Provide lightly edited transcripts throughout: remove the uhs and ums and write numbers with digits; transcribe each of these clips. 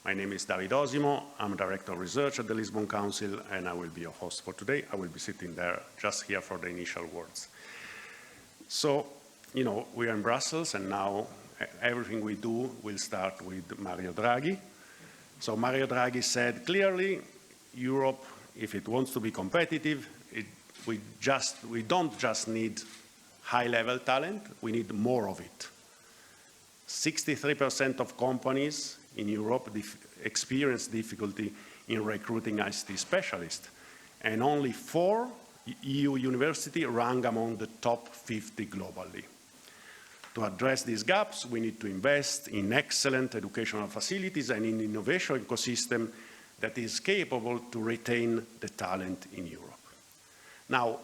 My name is David Osimo. I'm Director of Research at the Lisbon Council, and I will be your host for today. I will be sitting there just here for the initial words. So, you know, we are in Brussels, and now everything we do will start with Mario Draghi. So Mario Draghi said clearly, Europe, if it wants to be competitive, we don't just need high-level talent, we need more of it. 63% of companies in Europe experience difficulty in recruiting ICT specialists, and only 4 EU universities rank among the top 50 globally. To address these gaps, we need to invest in excellent educational facilities and in innovation ecosystem that is capable to retain the talent in Europe. Now,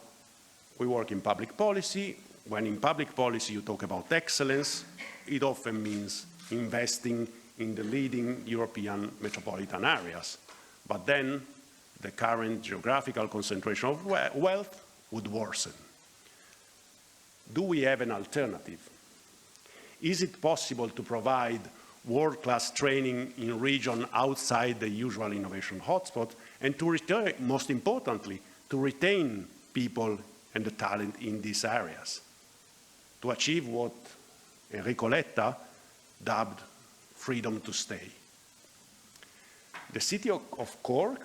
we work in public policy. When in public policy you talk about excellence, it often means investing in the leading European metropolitan areas. But then the current geographical concentration of wealth would worsen. Do we have an alternative? Is it possible to provide world-class training in regions outside the usual innovation hotspot, and to return, most importantly, to retain people and the talent in these areas, to achieve what Enrico Letta dubbed freedom to stay? The city of Cork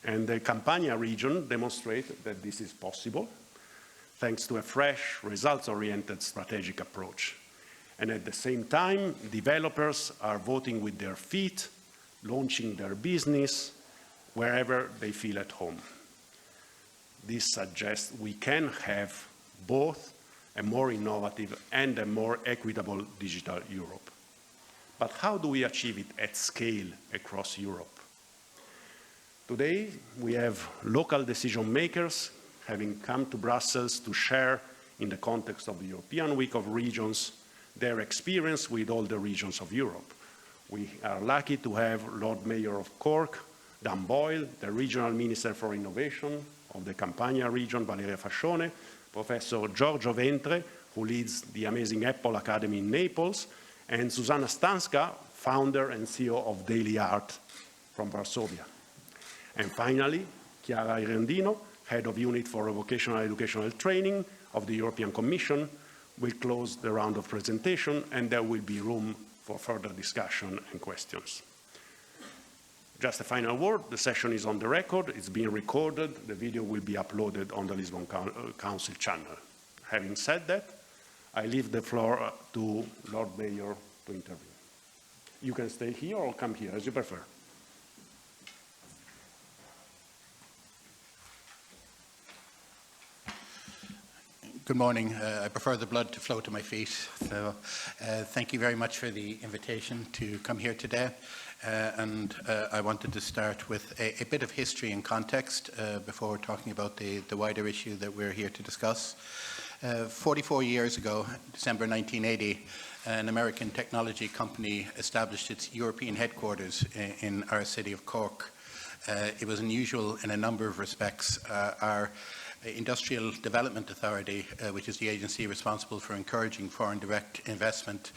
and the Campania region demonstrate that this is possible, thanks to a fresh, results-oriented strategic approach. And at the same time, developers are voting with their feet, launching their business wherever they feel at home. This suggests we can have both a more innovative and a more equitable digital Europe. But how do we achieve it at scale across Europe? Today, we have local decision makers having come to Brussels to share, in the context of the European Week of Regions, their experience with all the regions of Europe. We are lucky to have Lord Mayor of Cork, Dan Boyle, the Regional Minister for Innovation of the Campania region, Valeria Fascione, Professor Giorgio Ventre, who leads the amazing Apple Academy in Naples, and Susanna Stanska, founder and CEO of Daily Art from Varsovia. And finally, Chiara Irendino, Head of Unit for Vocational Educational Training of the European Commission, will close the round of presentation, and there will be room for further discussion and questions. Just a final word, the session is on the record, it's being recorded, the video will be uploaded on the Lisbon Council channel. Having said that, I leave the floor to Lord Mayor to intervene. You can stay here or come here, as you prefer. Good morning. I prefer the blood to flow to my feet. So thank you very much for the invitation to come here today. I wanted to start with a bit of history and context before talking about the wider issue that we're here to discuss. 44 years ago, December 1980, an American technology company established its European headquarters in our city of Cork. It was unusual in a number of respects. Our Industrial Development Authority, which is the agency responsible for encouraging foreign direct investment,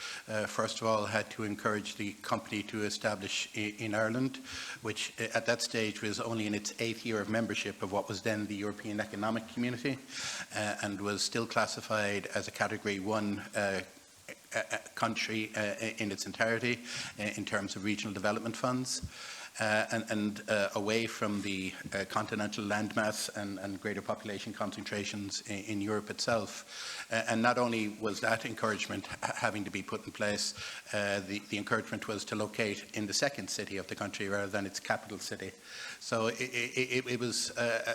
first of all had to encourage the company to establish in Ireland, which at that stage was only in its 8th year of membership of what was then the European Economic Community, and was still classified as a Category 1 country in its entirety in terms of regional development funds. Away from the continental landmass and greater population concentrations in Europe itself. And not only was that encouragement having to be put in place, the encouragement was to locate in the second city of the country rather than its capital city. So it was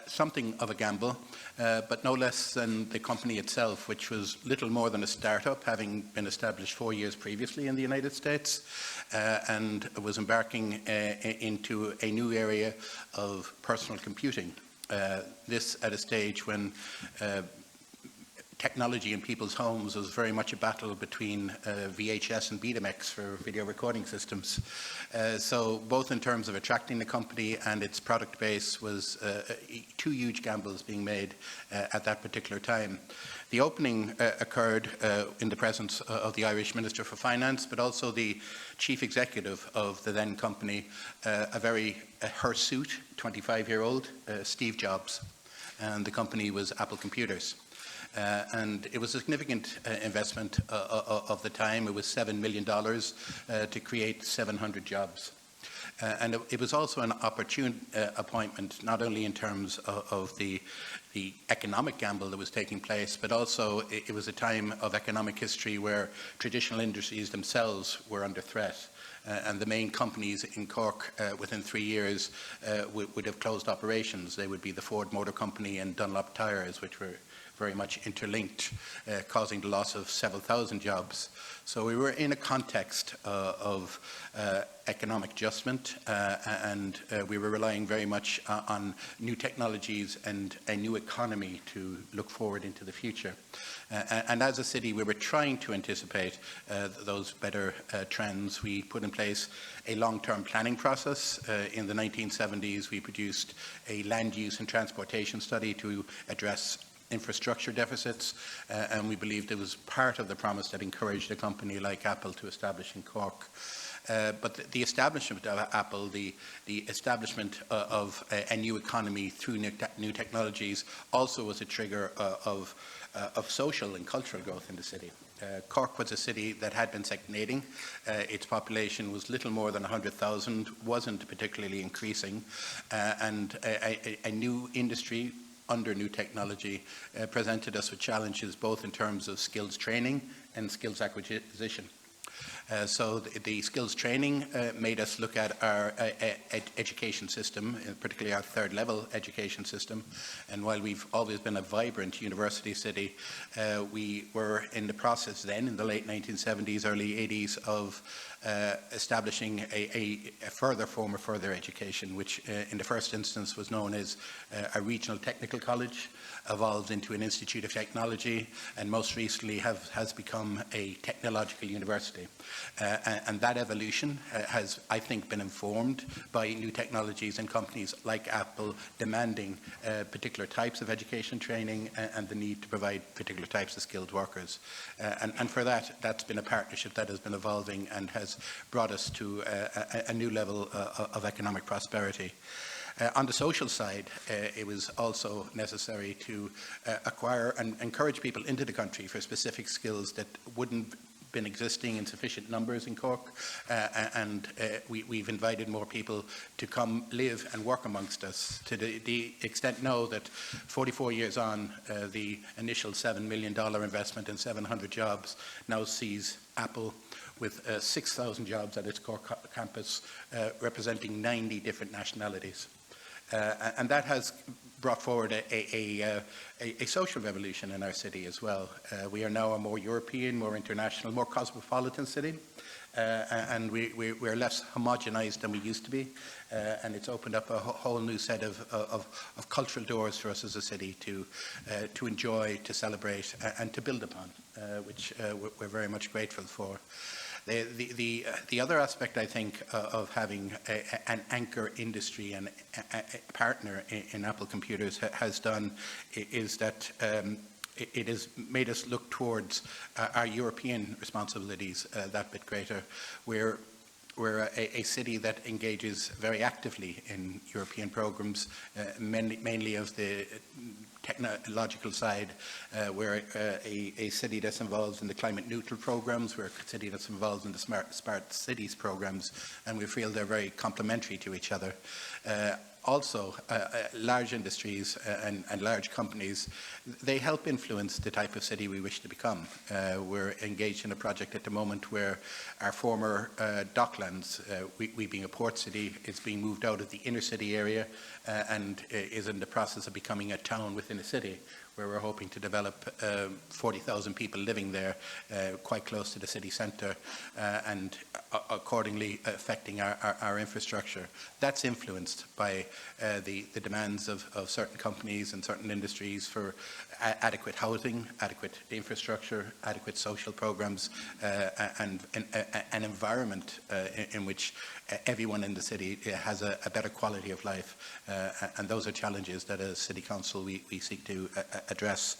something of a gamble, but no less than the company itself, which was little more than a startup, having been established 4 years previously in the United States, and was embarking into a new area of personal computing. This at a stage when technology in people's homes was very much a battle between VHS and Betamax for video recording systems. So both in terms of attracting the company and its product base was two huge gambles being made at that particular time. The opening occurred in the presence of the Irish Minister for Finance, but also the chief executive of the then company, a very hirsute 25-year-old, Steve Jobs. And the company was Apple Computers. And it was a significant investment of the time. It was $7 million to create 700 jobs. And it was also an opportune appointment, not only in terms of the economic gamble that was taking place, but also it was a time of economic history where traditional industries themselves were under threat. And the main companies in Cork within 3 years would have closed operations. They would be the Ford Motor Company and Dunlop Tires, which were very much interlinked, causing the loss of several thousand jobs. So we were in a context of economic adjustment, and we were relying very much on new technologies and a new economy to look forward into the future. And as a city, we were trying to anticipate those better trends. We put in place a long-term planning process. In the 1970s, we produced a land use and transportation study to address infrastructure deficits, and we believed it was part of the promise that encouraged a company like Apple to establish in Cork. But the establishment of Apple, the establishment of a new economy through new technologies also was a trigger of social and cultural growth in the city. Cork was a city that had been stagnating. Its population was little more than 100,000, wasn't particularly increasing, and a new industry under new technology presented us with challenges both in terms of skills training and skills acquisition. So the skills training made us look at our education system, particularly our third level education system. And while we've always been a vibrant university city, we were in the process then, in the late 1970s, early 80s, of establishing a further form of further education, which in the first instance was known as a regional technical college, evolved into an institute of technology, and most recently has become a technological university. And that evolution has, I think, been informed by new technologies and companies like Apple demanding particular types of education training and the need to provide particular types of skilled workers. And for that, that's been a partnership that has been evolving and has brought us to a new level of economic prosperity. On the social side, it was also necessary to acquire and encourage people into the country for specific skills that wouldn't been existing in sufficient numbers in Cork, and we've invited more people to come live and work amongst us, to the extent now that 44 years on, the initial $7 million investment in 700 jobs now sees Apple with 6,000 jobs at its Cork campus, representing 90 different nationalities. And that has brought forward a social revolution in our city as well. We are now a more European, more international, more cosmopolitan city, and we're less homogenized than we used to be, and it's opened up a whole new set of cultural doors for us as a city to enjoy, to celebrate, and to build upon, which we're very much grateful for. The other aspect, I think, of having an anchor industry and a partner in Apple Computers has done is that it has made us look towards our European responsibilities that bit greater. We're a city that engages very actively in European programs, mainly of the technological side. We're a city that's involved in the climate neutral programs. We're a city that's involved in the smart cities programs, and we feel they're very complementary to each other. Also, large industries and large companies, they help influence the type of city we wish to become. We're engaged in a project at the moment where our former docklands, we being a port city, is being moved out of the inner city area and is in the process of becoming a town within a city, where we're hoping to develop 40,000 people living there, quite close to the city centre, and accordingly affecting our infrastructure. That's influenced by the demands of certain companies and certain industries for adequate housing, adequate infrastructure, adequate social programs, and an environment in which everyone in the city has a better quality of life. And those are challenges that as City Council we seek to address.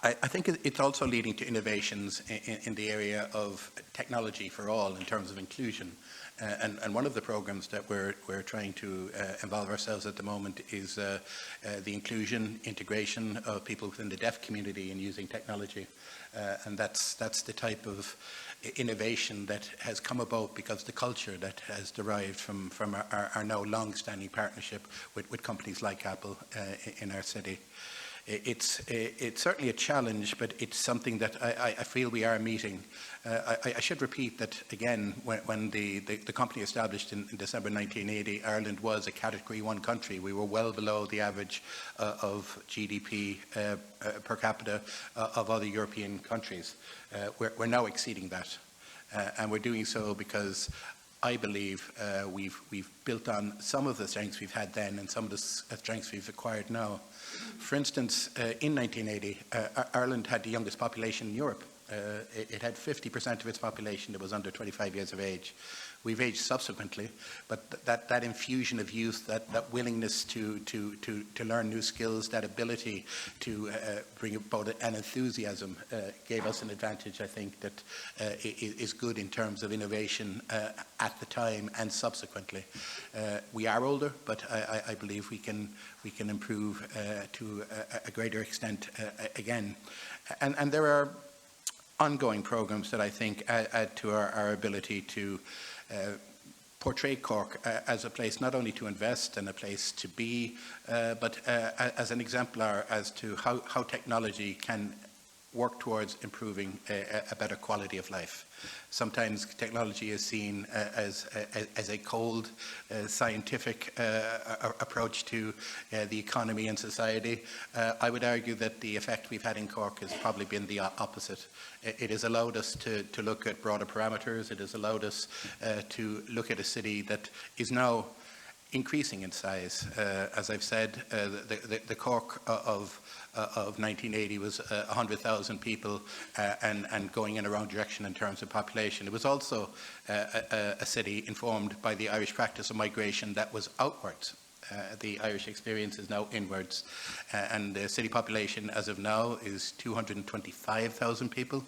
I think it's also leading to innovations in the area of technology for all in terms of inclusion. And one of the programs that we're trying to involve ourselves at the moment is the inclusion, integration of people within the deaf community in using technology. And that's the type of innovation that has come about because the culture that has derived from our now long-standing partnership with companies like Apple in our city. It's certainly a challenge, but it's something that I feel we are meeting. I should repeat that, again, when the company established in December 1980, Ireland was a Category 1 country. We were well below the average of GDP per capita of other European countries. We're now exceeding that, and we're doing so because I believe we've built on some of the strengths we've had then and some of the strengths we've acquired now. For instance, in 1980, Ireland had the youngest population in Europe. It had 50% of its population that was under 25 years of age. We've aged subsequently, but that infusion of youth, that willingness to learn new skills, that ability to bring about an enthusiasm gave us an advantage, I think, that is good in terms of innovation at the time and subsequently. We are older, but I believe we can improve to a greater extent again. And there are ongoing programs that I think add to our ability to portray Cork as a place not only to invest and a place to be, but as an exemplar as to how technology can work towards improving a better quality of life. Sometimes technology is seen as a cold, scientific approach to the economy and society. I would argue that the effect we've had in Cork has probably been the opposite. It has allowed us to look at broader parameters. It has allowed us to look at a city that is now increasing in size. As I've said, the Cork of 1980 was 100,000 people and going in a wrong direction in terms of population. It was also a city informed by the Irish practice of migration that was outwards. The Irish experience is now inwards, and the city population as of now is 225,000 people.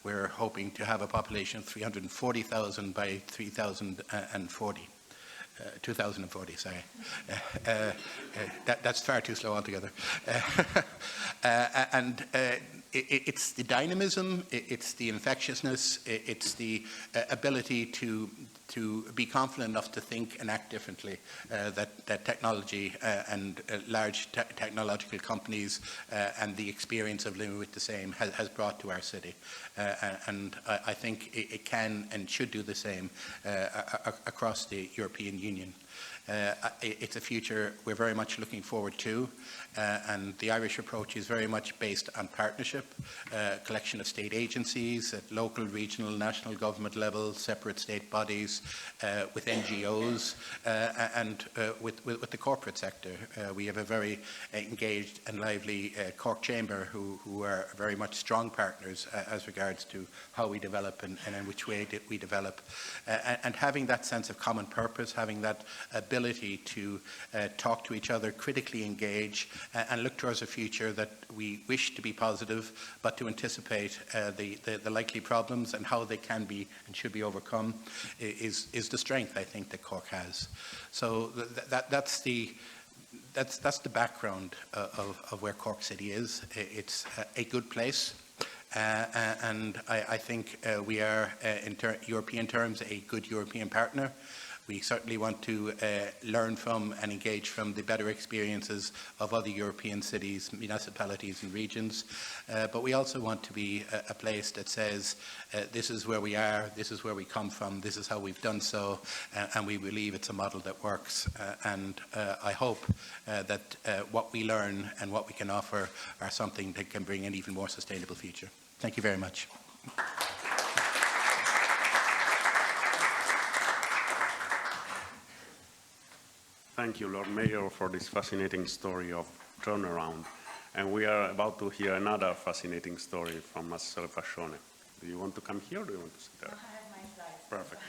We're hoping to have a population of 340,000 by 2040, sorry. That's far too slow altogether. And it's the dynamism, it's the infectiousness, it's the ability to be confident enough to think and act differently that technology and large technological companies and the experience of living with the same has brought to our city. And I think it can and should do the same across the European Union. It's a future we're very much looking forward to, and the Irish approach is very much based on partnership, collection of state agencies at local, regional, national government level, separate state bodies, with NGOs, and with the corporate sector. We have a very engaged and lively Cork Chamber who are very much strong partners as regards to how we develop and in which way we develop. And having that sense of common purpose, having that ability to talk to each other, critically engage, and look towards a future that we wish to be positive, but to anticipate the likely problems and how they can be and should be overcome is the strength, I think, that Cork has. So that's the background of where Cork City is. It's a good place. And I think we are, in European terms, a good European partner. We certainly want to learn from and engage from the better experiences of other European cities, municipalities and regions. But we also want to be a place that says, this is where we are, this is where we come from, this is how we've done so, and we believe it's a model that works. And I hope that what we learn and what we can offer are something that can bring an even more sustainable future. Thank you very much. Thank you, Lord Mayor, for this fascinating story of turnaround. And we are about to hear another fascinating story from Assessore Fascione. Do you want to come here or do you want to sit there? I have my slides. Perfect.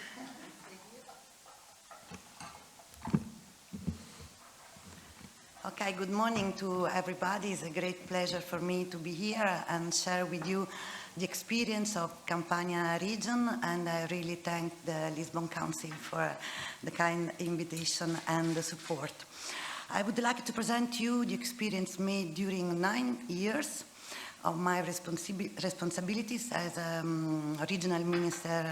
Okay, good morning to everybody. It's a great pleasure for me to be here and share with you the experience of Campania region, and I really thank the Lisbon Council for the kind invitation and the support. I would like to present to you the experience made during 9 years of my responsibilities as a regional minister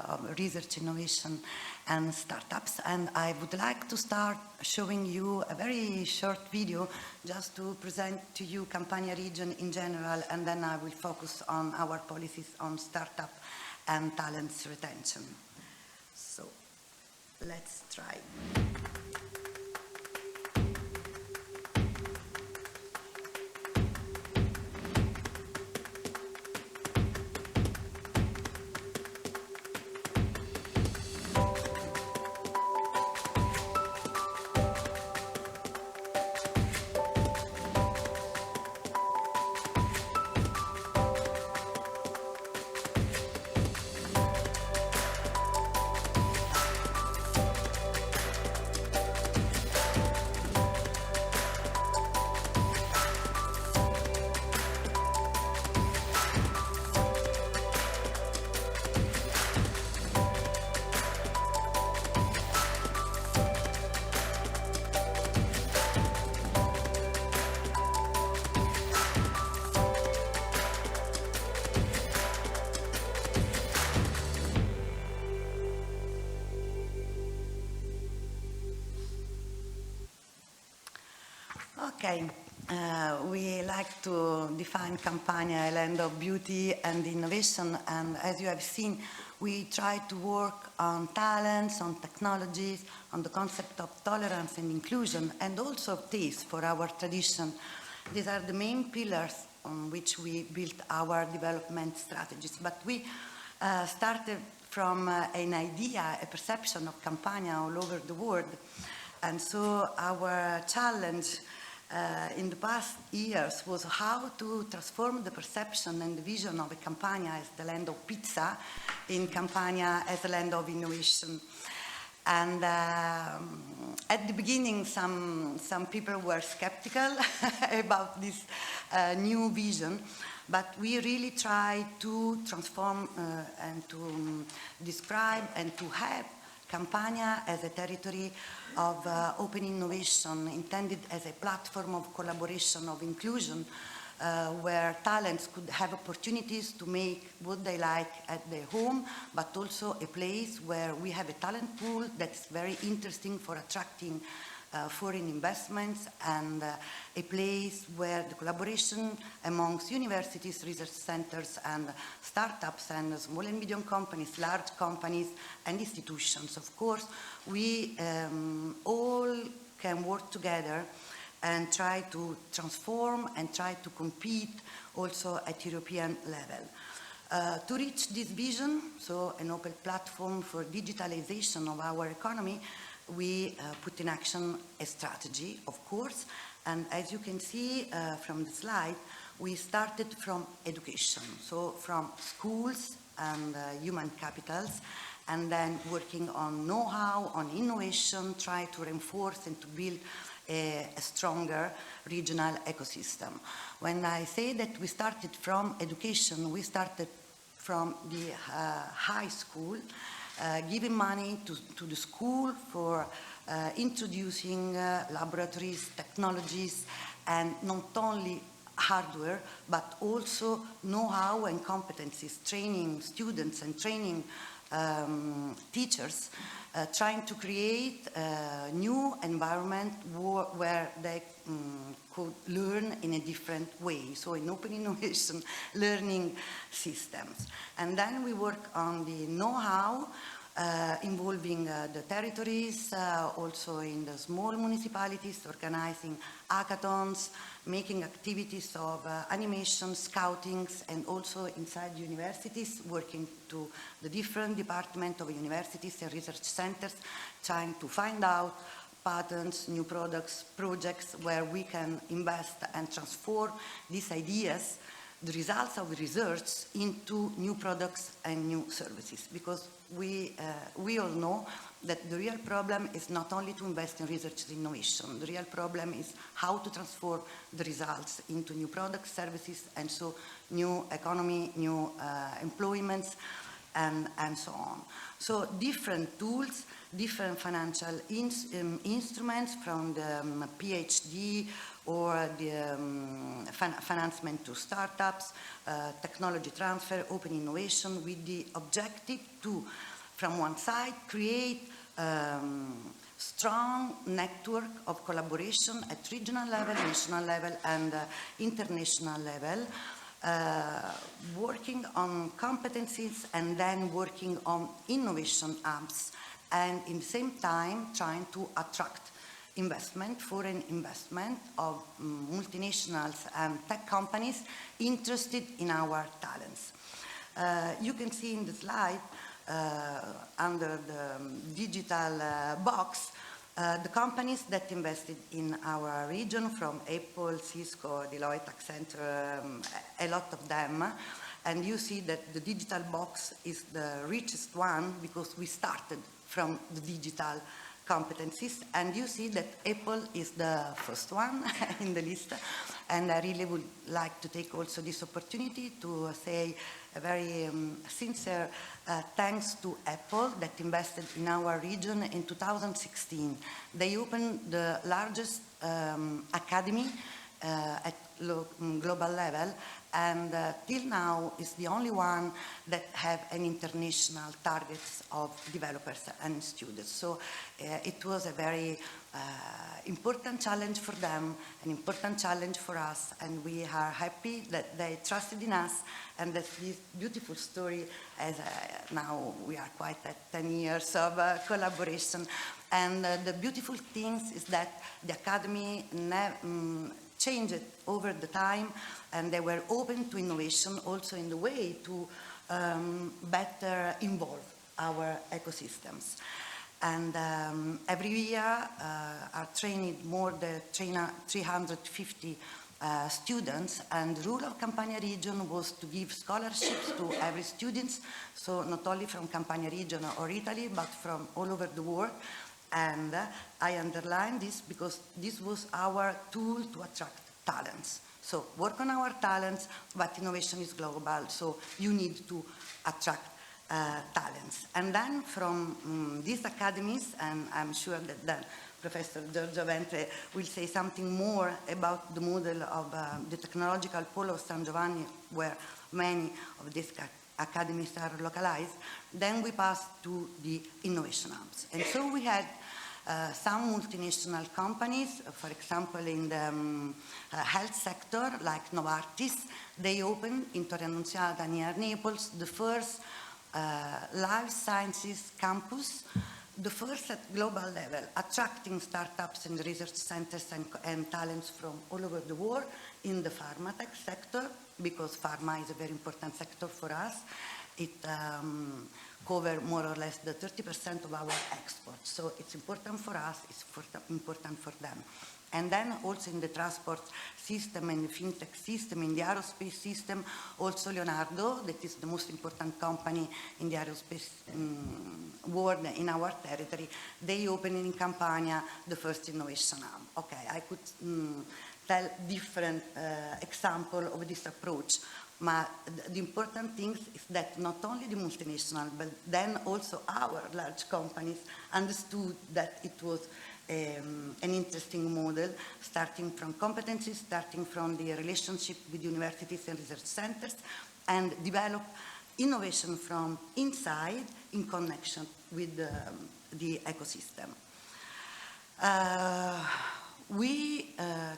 of research, innovation and startups. And I would like to start showing you a very short video just to present to you Campania region in general, and then I will focus on our policies on startup and talents retention. So let's try. Okay, we like to define Campania a land of beauty and innovation, and as you have seen, we try to work on talents, on technologies, on the concept of tolerance and inclusion, and also taste for our tradition. These are the main pillars on which we built our development strategies. But we started from an idea, a perception of Campania all over the world, and so our challenge in the past years was how to transform the perception and the vision of a Campania as the land of pizza in Campania as a land of innovation. And at the beginning, some people were skeptical about this new vision, but we really tried to transform and to describe and to have Campania as a territory of open innovation, intended as a platform of collaboration, of inclusion, where talents could have opportunities to make what they like at their home, but also a place where we have a talent pool that's very interesting for attracting foreign investments, and a place where the collaboration amongst universities, research centers, and startups, and small and medium companies, large companies, and institutions. Of course, we all can work together and try to transform and try to compete also at European level. To reach this vision, so an open platform for digitalization of our economy, we put in action a strategy, of course, and as you can see from the slide, we started from education, so from schools and human capitals, and then working on know-how, on innovation, try to reinforce and to build a stronger regional ecosystem. When I say that we started from education, we started from the high school, giving money to the school for introducing laboratories, technologies, and not only hardware, but also know-how and competencies, training students and training teachers, trying to create a new environment where they could learn in a different way, so in open innovation learning systems. And then we work on the know-how, involving the territories, also in the small municipalities, organizing hackathons, making activities of animation, scoutings, and also inside universities, working to the different departments of universities and research centers, trying to find out patents, new products, projects where we can invest and transform these ideas, the results of the research, into new products and new services. Because we all know that the real problem is not only to invest in research and innovation. The real problem is how to transform the results into new products, services, and so new economy, new employments, and so on. So different tools, different financial instruments, from the PhD or the financement to startups, technology transfer, open innovation, with the objective to, from one side, create strong network of collaboration at regional level, national level, and international level, working on competencies and then working on innovation hubs, and in the same time trying to attract investment, foreign investment of multinationals and tech companies interested in our talents. You can see in the slide, under the digital box, the companies that invested in our region, from Apple, Cisco, Deloitte, Accenture, a lot of them. And you see that the digital box is the richest one because we started from the digital competencies. And you see that Apple is the first one in the list. And I really would like to take also this opportunity to say a very sincere thanks to Apple that invested in our region in 2016. They opened the largest academy at global level, and till now is the only one that have an international targets of developers and students. So it was a very important challenge for them, an important challenge for us, and we are happy that they trusted in us, and that this beautiful story, as now we are quite at 10 years of collaboration. And the beautiful thing is that the Academy changed over the time, and they were open to innovation also in the way to better involve our ecosystems. And every year are trained more than 350 students, and the rule of Campania region was to give scholarships to every student, so not only from Campania region or Italy, but from all over the world. And I underline this because this was our tool to attract talents. So work on our talents, but innovation is global, so you need to attract talents. And then from these academies, and I'm sure that Professor Giorgio Ventre will say something more about the model of the technological pole of San Giovanni, where many of these academies are localized, then we passed to the innovation hubs. And so we had some multinational companies, for example, in the health sector, like Novartis. They opened in Torre Annunziata near Naples the first life sciences campus, the first at global level, attracting startups and research centers and talents from all over the world in the pharma tech sector, because pharma is a very important sector for us. It covers more or less the 30% of our exports. So it's important for us, it's important for them. And then also in the transport system and the fintech system, in the aerospace system, also Leonardo, that is the most important company in the aerospace world in our territory, they opened in Campania the first innovation hub. Okay, I could tell different example of this approach. But the important thing is that not only the multinational, but then also our large companies understood that it was an interesting model, starting from competencies, starting from the relationship with universities and research centers, and develop innovation from inside in connection with the ecosystem. We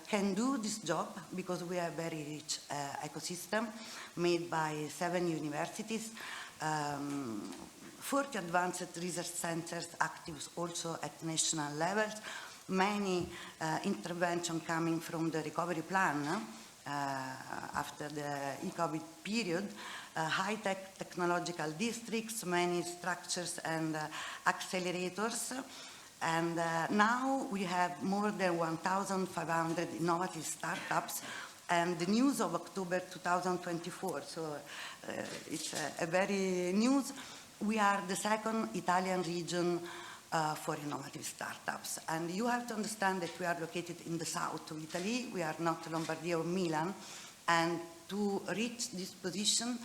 can do this job because we have a very rich ecosystem made by 7 universities, 40 advanced research centers active also at national levels, many interventions coming from the recovery plan after the e-COVID period, high-tech technological districts, many structures and accelerators. And now we have more than 1,500 innovative startups, and the news of October 2024, so it's a very news. We are the second Italian region for innovative startups. And you have to understand that we are located in the south of Italy. We are not Lombardy or Milan. And to reach this position,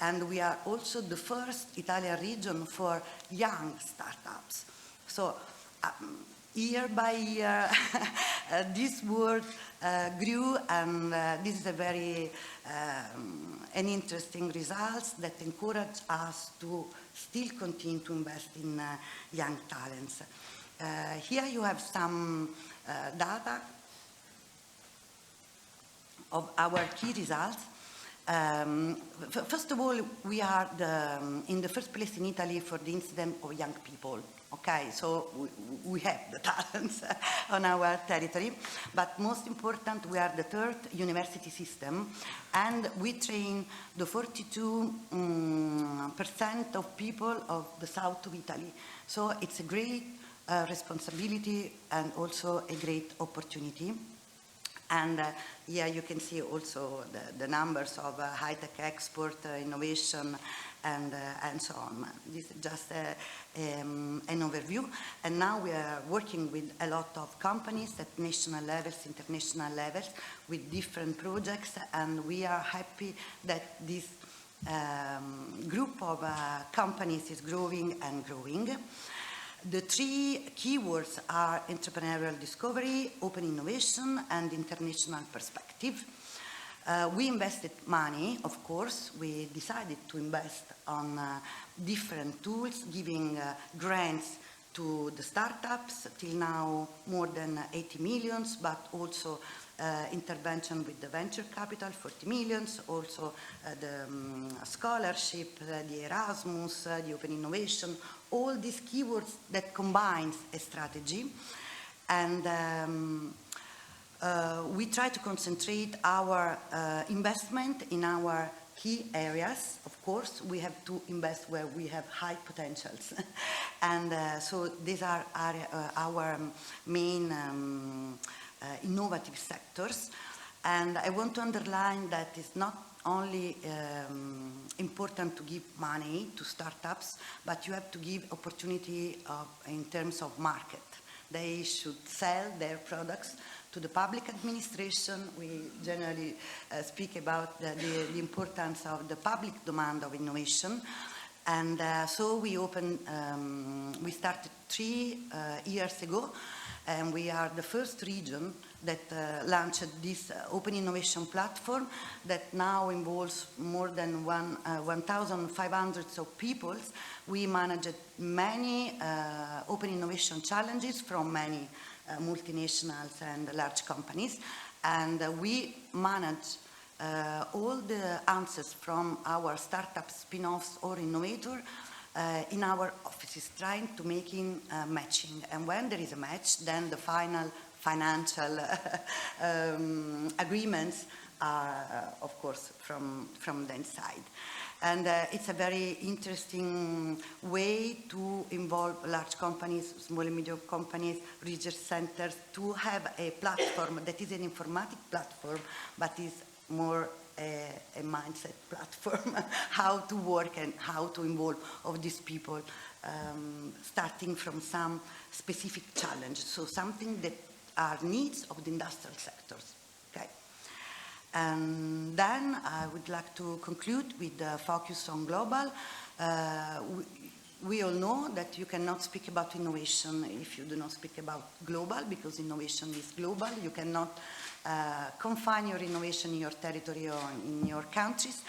and we are also the first Italian region for young startups. So year by year, this word grew, and this is a very an interesting results that encourage us to still continue to invest in young talents. Here you have some data of our key results. First of all, we are in the first place in Italy for the incidence of young people. Okay, so we have the talents on our territory, but most important, we are the third university system, and we train the 42% of people of the south of Italy. So it's a great responsibility and also a great opportunity. And here you can see also the numbers of high-tech export, innovation, and so on. This is just an overview. And now we are working with a lot of companies at national levels, international levels, with different projects, and we are happy that this group of companies is growing and growing. The 3 keywords are entrepreneurial discovery, open innovation, and international perspective. We invested money, of course. We decided to invest on different tools, giving grants to the startups, till now more than 80 millions, but also intervention with the venture capital, 40 millions, also the scholarship, the Erasmus, the open innovation, all these keywords that combines a strategy. And we try to concentrate our investment in our key areas. Of course, we have to invest where we have high potentials. And so these are our main innovative sectors. And I want to underline that it's not only important to give money to startups, but you have to give opportunity in terms of market. They should sell their products to the public administration. We generally speak about the importance of the public demand of innovation. And so we started 3 years ago, and we are the first region that launched this open innovation platform that now involves more than 1,500 people. We managed many open innovation challenges from many multinationals and large companies, and we manage all the answers from our startup spin-offs or innovator in our offices, trying to making matching. And when there is a match, then the final financial agreements are, of course, from the inside. And it's a very interesting way to involve large companies, small and medium companies, research centers, to have a platform that is an informatic platform, but is more a mindset platform, how to work and how to involve all these people, starting from some specific challenge. So something that are needs of the industrial sectors. Okay. And then I would like to conclude with the focus on global. We all know that you cannot speak about innovation if you do not speak about global, because innovation is global. You cannot confine your innovation in your territory or in your countries.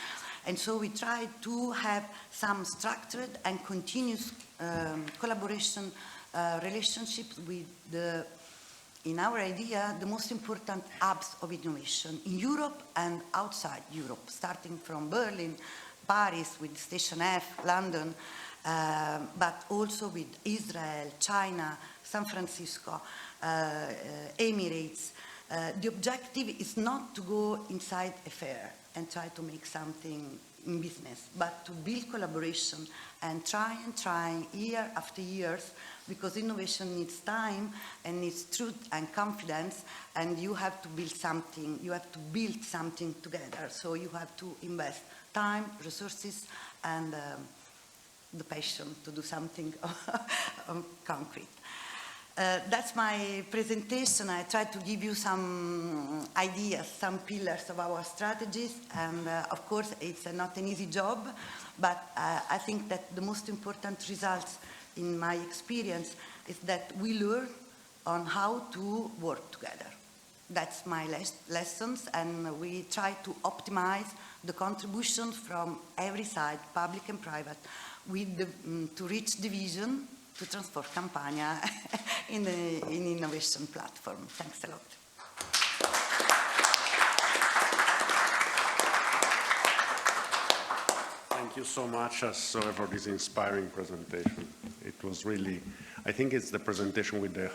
And so we try to have some structured and continuous collaboration relationships with in our idea, the most important hubs of innovation in Europe and outside Europe, starting from Berlin, Paris with Station F, London, but also with Israel, China, San Francisco, Emirates. The objective is not to go inside a fair and try to make something in business, but to build collaboration and try year after years, because innovation needs time and needs truth and confidence, and you have to build something together. So you have to invest time, resources, and the passion to do something concrete. That's my presentation. I tried to give you some ideas, some pillars of our strategies, and of course it's not an easy job, but I think that the most important results in my experience is that we learn on how to work together. That's my lessons, and we try to optimize the contributions from every side, public and private, to reach the vision to transform Campania in innovation platform. Thanks a lot. Thank you so much, for this inspiring presentation. It was really, I think it's the presentation with the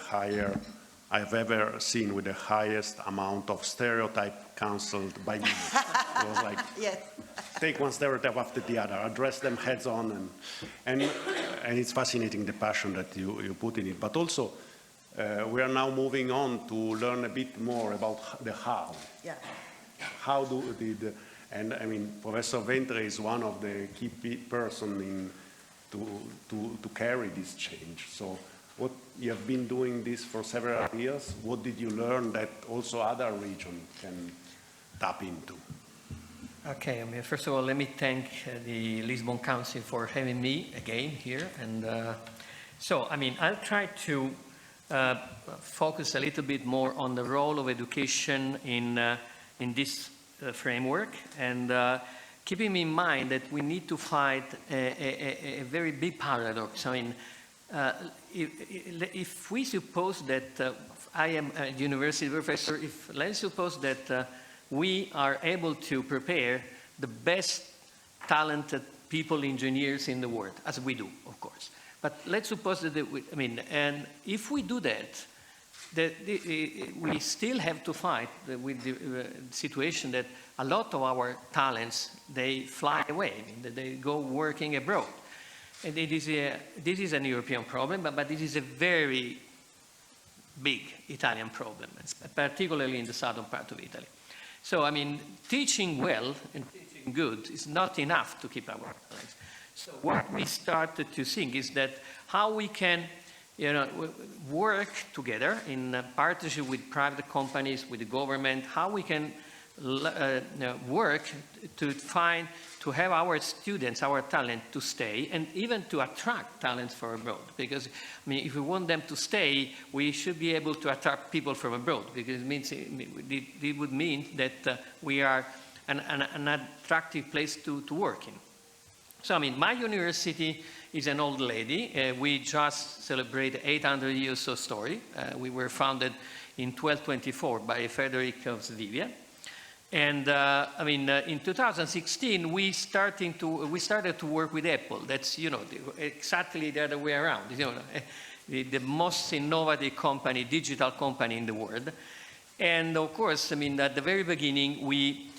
I've ever seen with the highest amount of stereotype cancelled by me. It was like, yes. Take one stereotype after the other, address them heads on, and it's fascinating the passion that you put in it. But also, we are now moving on to learn a bit more about the how. Yeah. How and I mean, Professor Ventre is one of the key person to carry this change. So, what you have been doing this for several years. What did you learn that also other regions can tap into? Okay, I mean, first of all, let me thank the Lisbon Council for having me again here. And so, I mean, I'll try to focus a little bit more on the role of education in this framework, and keeping in mind that we need to fight a very big paradox. I mean, if we suppose that I am a university professor, let's suppose that we are able to prepare the best talented people, engineers in the world, as we do, of course. But let's suppose that, and if we do that, we still have to fight with the situation that a lot of our talents, they fly away, they go working abroad. And this is an European problem, but this is a very big Italian problem, particularly in the southern part of Italy. So, I mean, teaching well and teaching good is not enough to keep our talents. So what we started to think is that how we can, work together in partnership with private companies, with the government, how we can work to have our students, our talent to stay, and even to attract talents from abroad. Because, I mean, if we want them to stay, we should be able to attract people from abroad, because it would mean that we are an attractive place to work in. So, I mean, my university is an old lady. We just celebrated 800 years of story. We were founded in 1224 by Frederick of Swabia. And in 2016, we started to work with Apple. That's, exactly the other way around. The most innovative company, digital company in the world. And of course, at the very beginning, we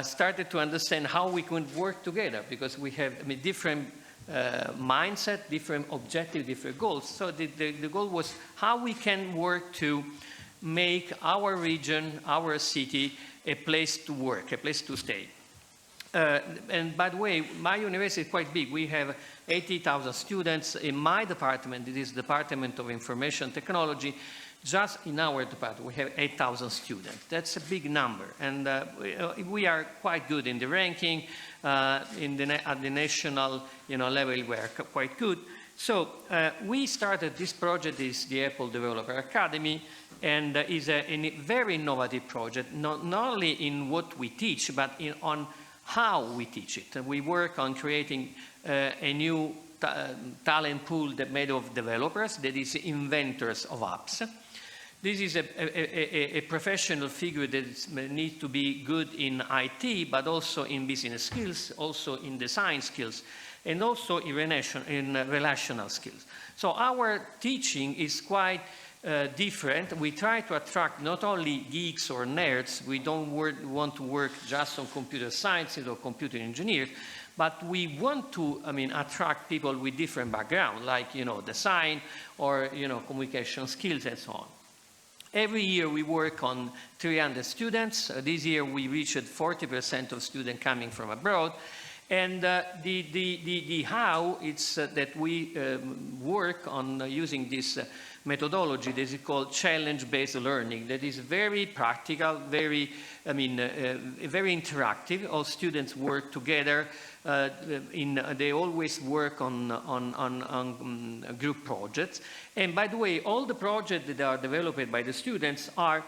started to understand how we could work together, because we have different mindset, different objectives, different goals. So the goal was how we can work to make our region, our city, a place to work, a place to stay. And by the way, my university is quite big. We have 80,000 students. In my department, it is the Department of Information Technology. Just in our department, we have 8,000 students. That's a big number. And we are quite good in the ranking. At the national level, we are quite good. So we started this project, is the Apple Developer Academy, and is a very innovative project, not only in what we teach, but on how we teach it. We work on creating a new talent pool that made of developers, that is inventors of apps. This is a professional figure that needs to be good in IT, but also in business skills, also in design skills, and also in relational skills. So our teaching is quite different. We try to attract not only geeks or nerds. We don't want to work just on computer sciences or computer engineers, but we want to, attract people with different backgrounds, like, design or, communication skills and so on. Every year we work on 300 students. This year we reached 40% of students coming from abroad. And the how it's that we work on using this methodology that is called challenge-based learning. That is very practical, very interactive. All students work together. They always work on group projects. And by the way, all the projects that are developed by the students are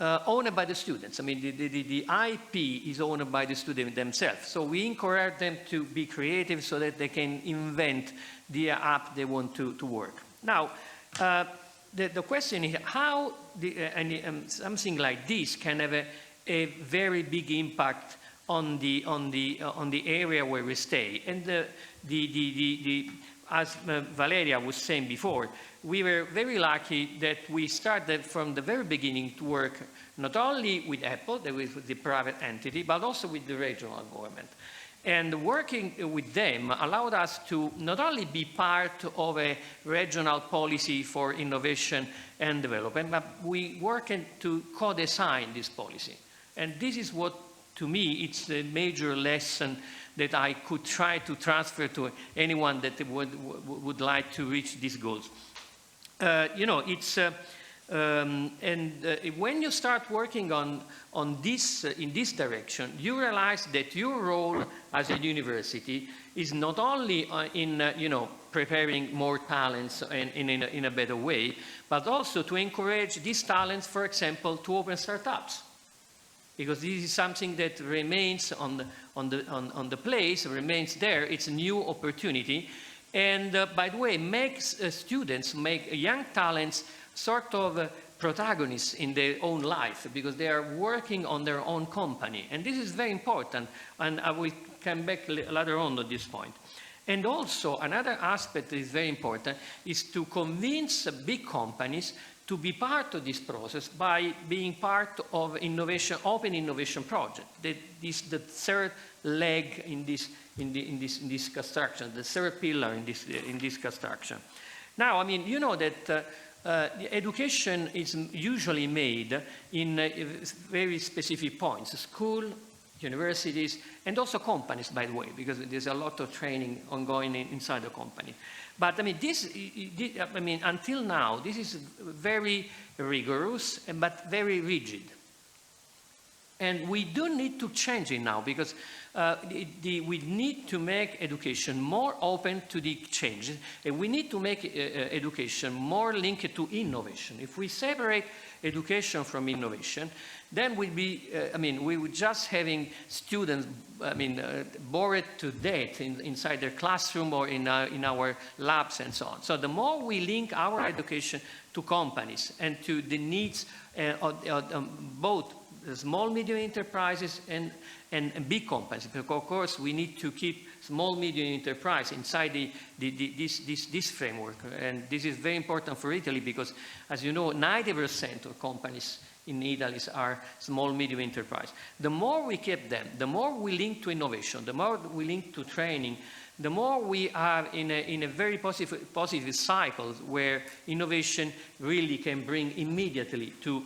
owned by the students. The IP is owned by the students themselves. So we encourage them to be creative so that they can invent the app they want to work. Now, the question is how something like this can have a very big impact on the area where we stay. And as Valeria was saying before, we were very lucky that we started from the very beginning to work not only with Apple, with the private entity, but also with the regional government. And working with them allowed us to not only be part of a regional policy for innovation and development, but we worked to co-design this policy. And this is what, to me, it's a major lesson that I could try to transfer to anyone that would like to reach these goals. When you start working on this in this direction, you realize that your role as a university is not only in preparing more talents in a better way, but also to encourage these talents, for example, to open startups. Because this is something that remains on the place, remains there. It's a new opportunity. And by the way, makes students, make young talents sort of protagonists in their own life because they are working on their own company. And this is very important. And I will come back later on to this point. And also another aspect that is very important is to convince big companies to be part of this process by being part of innovation, open innovation project. That is the third leg in this construction, the third pillar in this construction. Now, you know that education is usually made in very specific points: school, universities, and also companies, by the way, because there's a lot of training ongoing inside the company. But until now, this is very rigorous, but very rigid. And we do need to change it now because we need to make education more open to the changes, and we need to make education more linked to innovation. If we separate education from innovation, then we'd be, we would just having students, bored to death inside their classroom or in our labs and so on. So the more we link our education to companies and to the needs of both the small, medium enterprises and big companies, because of course we need to keep small, medium enterprise inside this framework. And this is very important for Italy because, as you know, 90% of companies in Italy are small, medium enterprise. The more we keep them, the more we link to innovation, the more we link to training, the more we are in a very positive cycle where innovation really can bring immediately to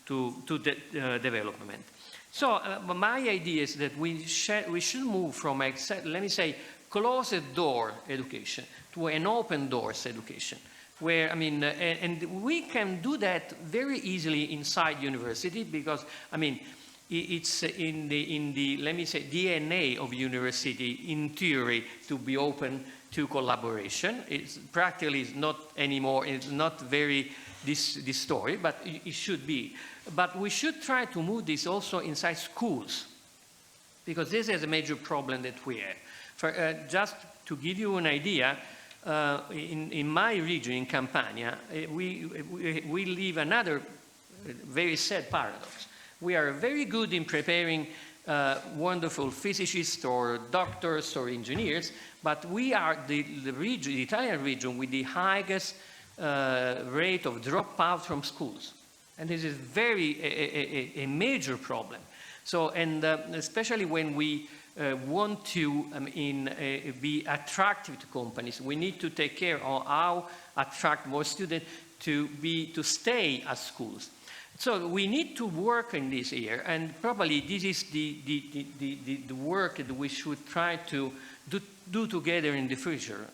the development. So my idea is that we should move from, let me say, closed door education to an open doors education, where, and we can do that very easily inside university because, it's in the, let me say, DNA of university in theory to be open to collaboration. It's practically not anymore, it's not very this story, but it should be. But we should try to move this also inside schools, because this is a major problem that we have. Just to give you an idea, in my region, in Campania, we live another very sad paradox. We are very good in preparing wonderful physicists or doctors or engineers, but we are the Italian region with the highest rate of dropout from schools. And this is a major problem. So, and especially when we want to be attractive to companies, we need to take care of how attract more students to stay at schools. So we need to work in this area, and probably this is the work that we should try to do together in the future,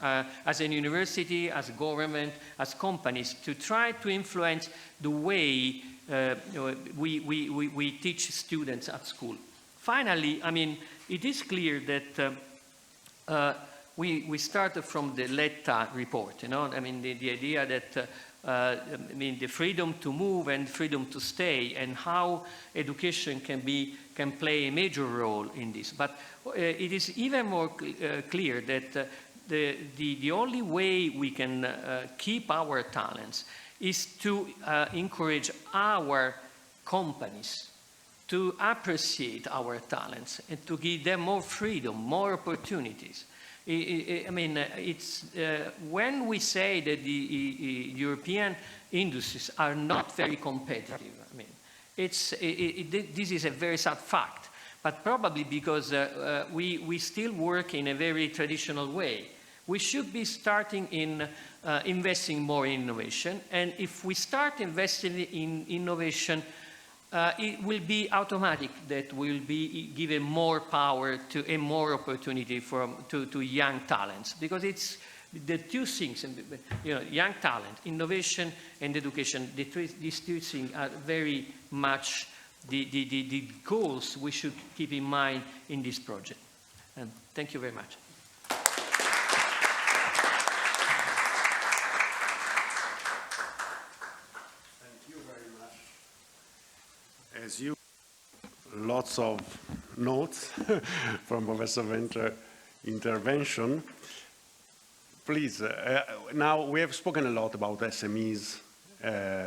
as a university, as a government, as companies, to try to influence the way we teach students at school. Finally, I mean, it is clear that we started from the Letta report, you know, I mean, the idea that I mean, the freedom to move and freedom to stay, and how education can play a major role in this. But it is even more clear that the only way we can keep our talents is to encourage our companies to appreciate our talents and to give them more freedom, more opportunities. I mean, it's when we say that the European industries are not very competitive, I mean, this is a very sad fact, but probably because we still work in a very traditional way. We should be starting in investing more in innovation, and if we start investing in innovation, it will be automatic that we'll be given more power to and more opportunity to young talents, because it's the two things, you know, young talent, innovation, and education. These two things are very much the goals we should keep in mind in this project. And thank you very much. As you, lots of notes from Professor Venter intervention. Please, now we have spoken a lot about SMEs,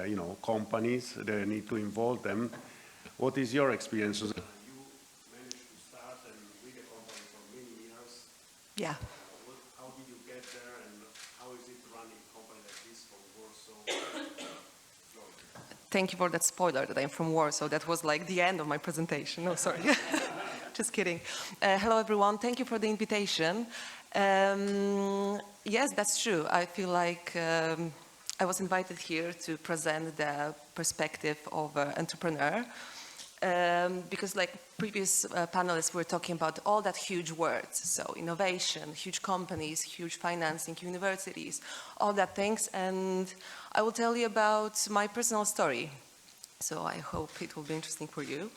you know, companies, they need to involve them. What is your experience? You managed to start and lead a company for many years. Yeah. How did you get there, and how is it running a company like this from Warsaw? Thank you for that spoiler that I'm from Warsaw. That was like the end of my presentation. No, sorry. Just kidding. Hello, everyone. Thank you for the invitation. Yes, that's true. I feel like I was invited here to present the perspective of an entrepreneur. Because like previous panelists were talking about all that huge words, so innovation, huge companies, huge financing, universities, all that things, and I will tell you about my personal story. So I hope it will be interesting for you.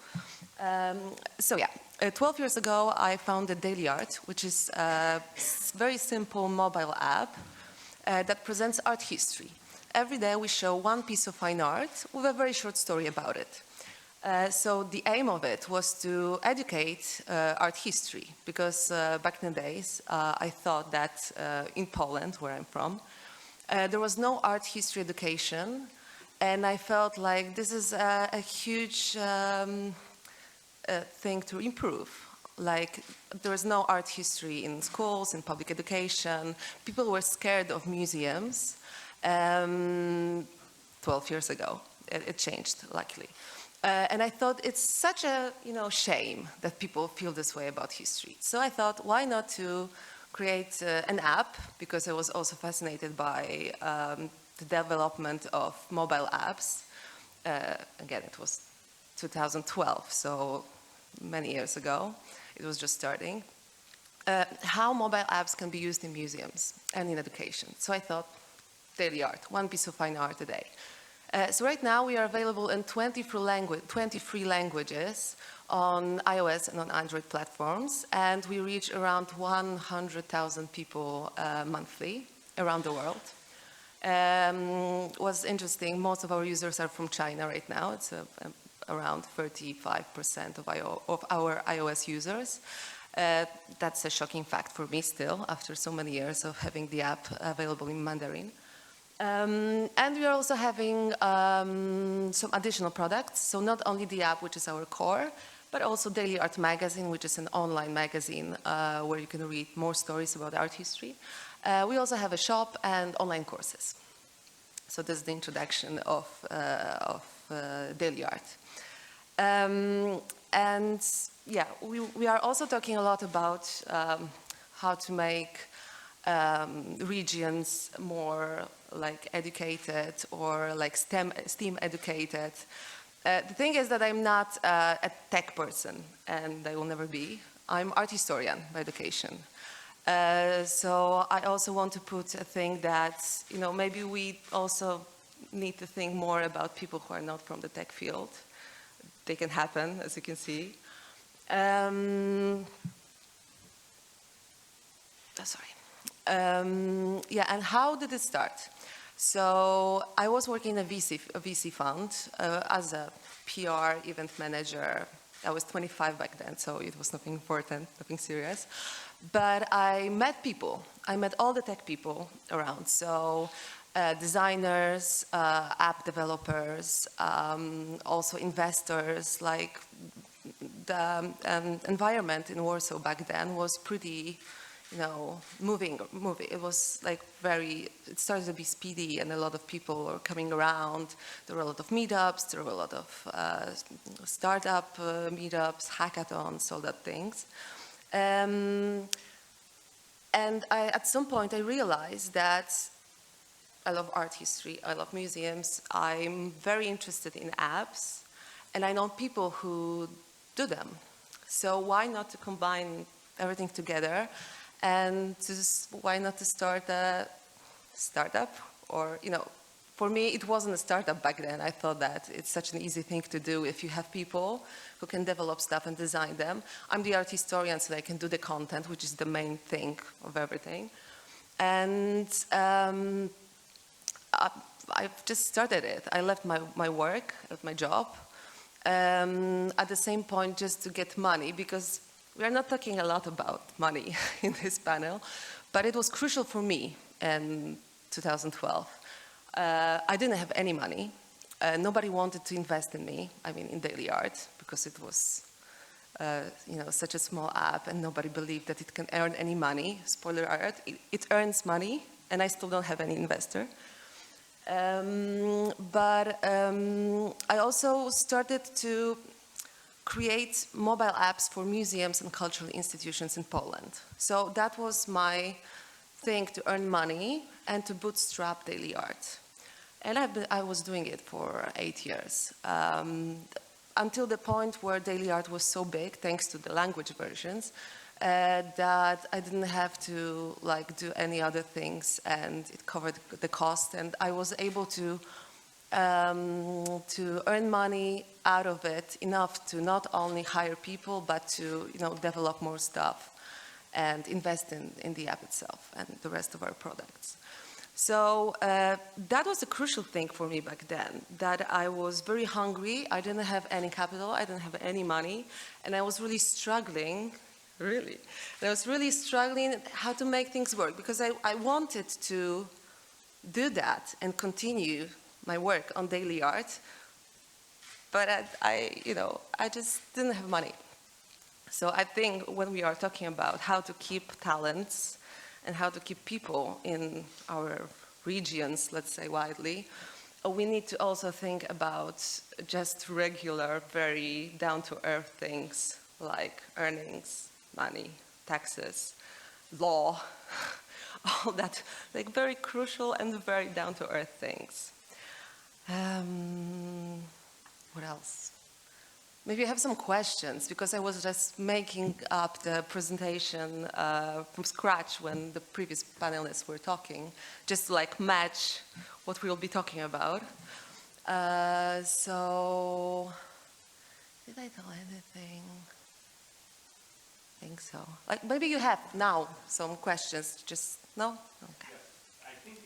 12 years ago I founded Daily Art, which is a very simple mobile app that presents art history. Every day we show one piece of fine art with a very short story about it. So the aim of it was to educate art history, because back in the days I thought that in Poland, where I'm from, there was no art history education, and I felt like this is a huge thing to improve. Like, there was no art history in schools, in public education. People were scared of museums. 12 years ago, it changed, luckily. And I thought it's such a shame that people feel this way about history. So I thought, why not to create an app, because I was also fascinated by the development of mobile apps. Again, it was 2012, so many years ago. It was just starting. How mobile apps can be used in museums and in education. So I thought, daily art, one piece of fine art a day. So right now we are available in 23 languages on iOS and on Android platforms, and we reach around 100,000 people monthly around the world. What's interesting, most of our users are from China right now. It's around 35% of our iOS users. That's a shocking fact for me still, after so many years of having the app available in Mandarin. And we are also having some additional products. So not only the app, which is our core, but also Daily Art Magazine, which is an online magazine where you can read more stories about art history. We also have a shop and online courses. So this is the introduction of Daily Art. And yeah, we are also talking a lot about how to make regions more like educated or like STEAM educated. The thing is that I'm not a tech person, and I will never be. I'm art historian by education. So I also want to put a thing that, you know, maybe we also need to think more about people who are not from the tech field. They can happen, as you can see. Yeah, and how did it start? So I was working in a VC fund as a PR event manager. I was 25 back then, so it was nothing important, nothing serious. But I met people. I met all the tech people around. So designers, app developers, also investors. Like the environment in Warsaw back then was pretty, you know, moving. It was like it started to be speedy, and a lot of people were coming around. There were a lot of meetups, there were a lot of startup meetups, hackathons, all that things. And at some point I realized that I love art history, I love museums, I'm very interested in apps, and I know people who do them. So why not to combine everything together, and why not to start a startup? Or, you know, for me it wasn't a startup back then. I thought that it's such an easy thing to do if you have people who can develop stuff and design them. I'm the art historian, so I can do the content, which is the main thing of everything. And I've just started it. I left my work, left my job, at the same point just to get money, because we are not talking a lot about money in this panel, but it was crucial for me in 2012. I didn't have any money. Nobody wanted to invest in me, I mean in Daily Art, because it was you know, such a small app, and nobody believed that it can earn any money. Spoiler alert, it earns money, and I still don't have any investor. But I also started to create mobile apps for museums and cultural institutions in Poland. So that was my thing, to earn money and to bootstrap Daily Art. And I was doing it for 8 years, until the point where Daily Art was so big, thanks to the language versions, that I didn't have to like do any other things, and it covered the cost, and I was able to earn money out of it, enough to not only hire people, but to, you know, develop more stuff and invest in the app itself and the rest of our products. So that was a crucial thing for me back then, that I was very hungry. I didn't have any capital, I didn't have any money, and I was really struggling, really. And I was really struggling how to make things work, because I wanted to do that and continue my work on Daily Art, but I just didn't have money. So I think when we are talking about how to keep talents and how to keep people in our regions, let's say widely, we need to also think about just regular, very down-to-earth things like earnings, money, taxes, law, all that, like very crucial and very down-to-earth things. What else? Maybe I have some questions, because I was just making up the presentation from scratch when the previous panelists were talking, just to like match what we'll be talking about. So, did I tell anything? I think so. Like maybe you have now some questions. Just no? Okay. Yes, I think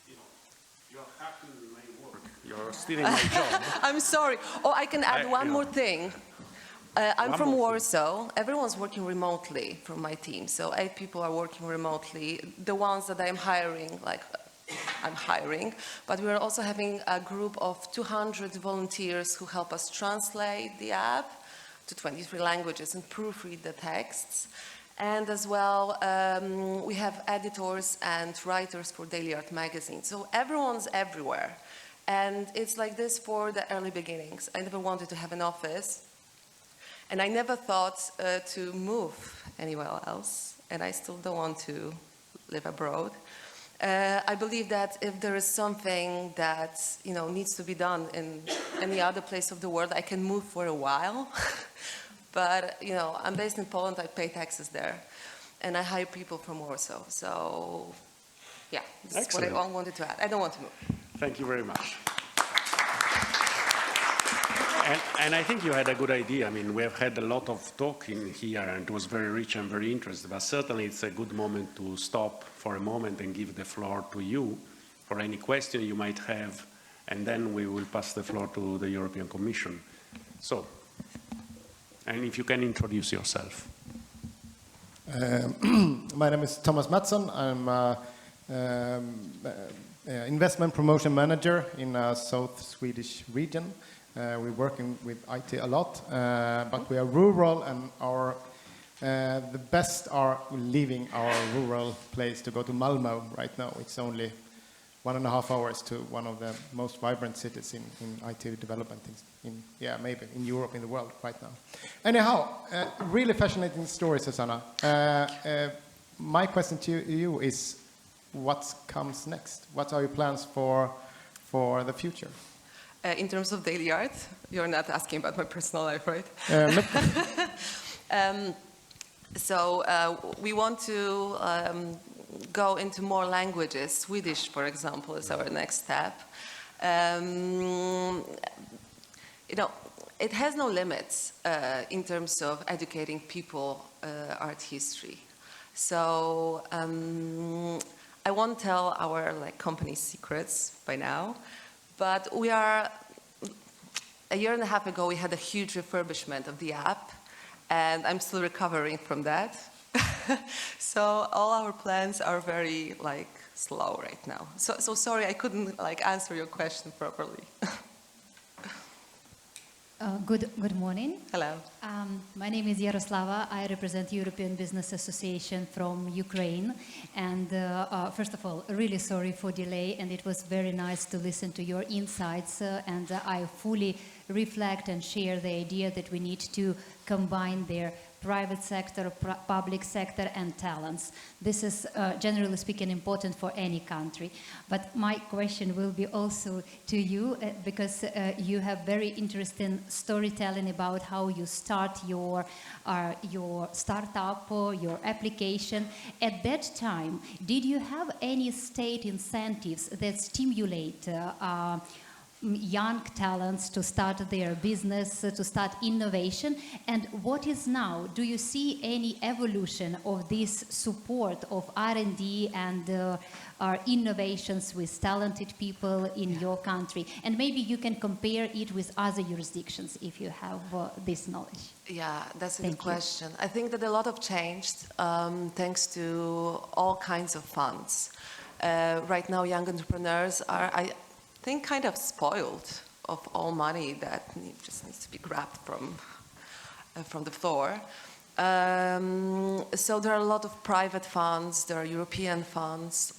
you are happy with my work. You You're stealing my job. I'm sorry. Oh, I can add one more thing. I'm One from more Warsaw. Everyone's working remotely from my team. So 8 people are working remotely. The ones that I'm hiring, I'm hiring. But we're also having a group of 200 volunteers who help us translate the app to 23 languages and proofread the texts. And as well, we have editors and writers for Daily Art magazine. So everyone's everywhere. And it's like this for the early beginnings. I never wanted to have an office. And I never thought to move anywhere else. And I still don't want to live abroad. I believe that if there is something that needs to be done in any other place of the world, I can move for a while. But I'm based in Poland. I pay taxes there, and I hire people from Warsaw. So, yeah, this is what I wanted to add. I don't want to move. Thank you very much. And I think you had a good idea. I mean, we have had a lot of talking here, and it was very rich and very interesting. But certainly, it's a good moment to stop for a moment and give the floor to you for any question you might have, and then we will pass the floor to the European Commission. So, and if you can introduce yourself. My name is Thomas Mattsson. I'm investment promotion manager in a South Swedish region. We're working with IT a lot, but we are rural, and the best are leaving our rural place to go to Malmö right now. It's only 1.5 hours to one of the most vibrant cities in IT development maybe in Europe, in the world right now. Anyhow, really fascinating story, Susanna. My question to you is, what comes next? What are your plans for the future? In terms of daily art, you're not asking about my personal life, right? So we want to go into more languages. Swedish, for example, is our next step. It has no limits in terms of educating people art history. So I won't tell our company secrets by now. But a year and a half ago, we had a huge refurbishment of the app, and I'm still recovering from that. So all our plans are very slow right now. So sorry, I couldn't answer your question properly. Good morning. Hello. My name is Yaroslava. I represent European Business Association from Ukraine. And first of all, really sorry for delay, and it was very nice to listen to your insights. And I fully reflect and share the idea that we need to combine their private sector, public sector, and talents. This is, generally speaking, important for any country. But my question will be also to you, because you have very interesting storytelling about how you start your startup or your application. At that time, did you have any state incentives that stimulate young talents to start their business, to start innovation? And what is now? Do you see any evolution of this support of R&D and innovations with talented people in your country? And maybe you can compare it with other jurisdictions if you have this knowledge. Yeah, that's a good question. I think that a lot have changed thanks to all kinds of funds. Right now, young entrepreneurs are, I think, kind of spoiled of all money that just needs to be grabbed from the floor. So there are a lot of private funds, there are European funds,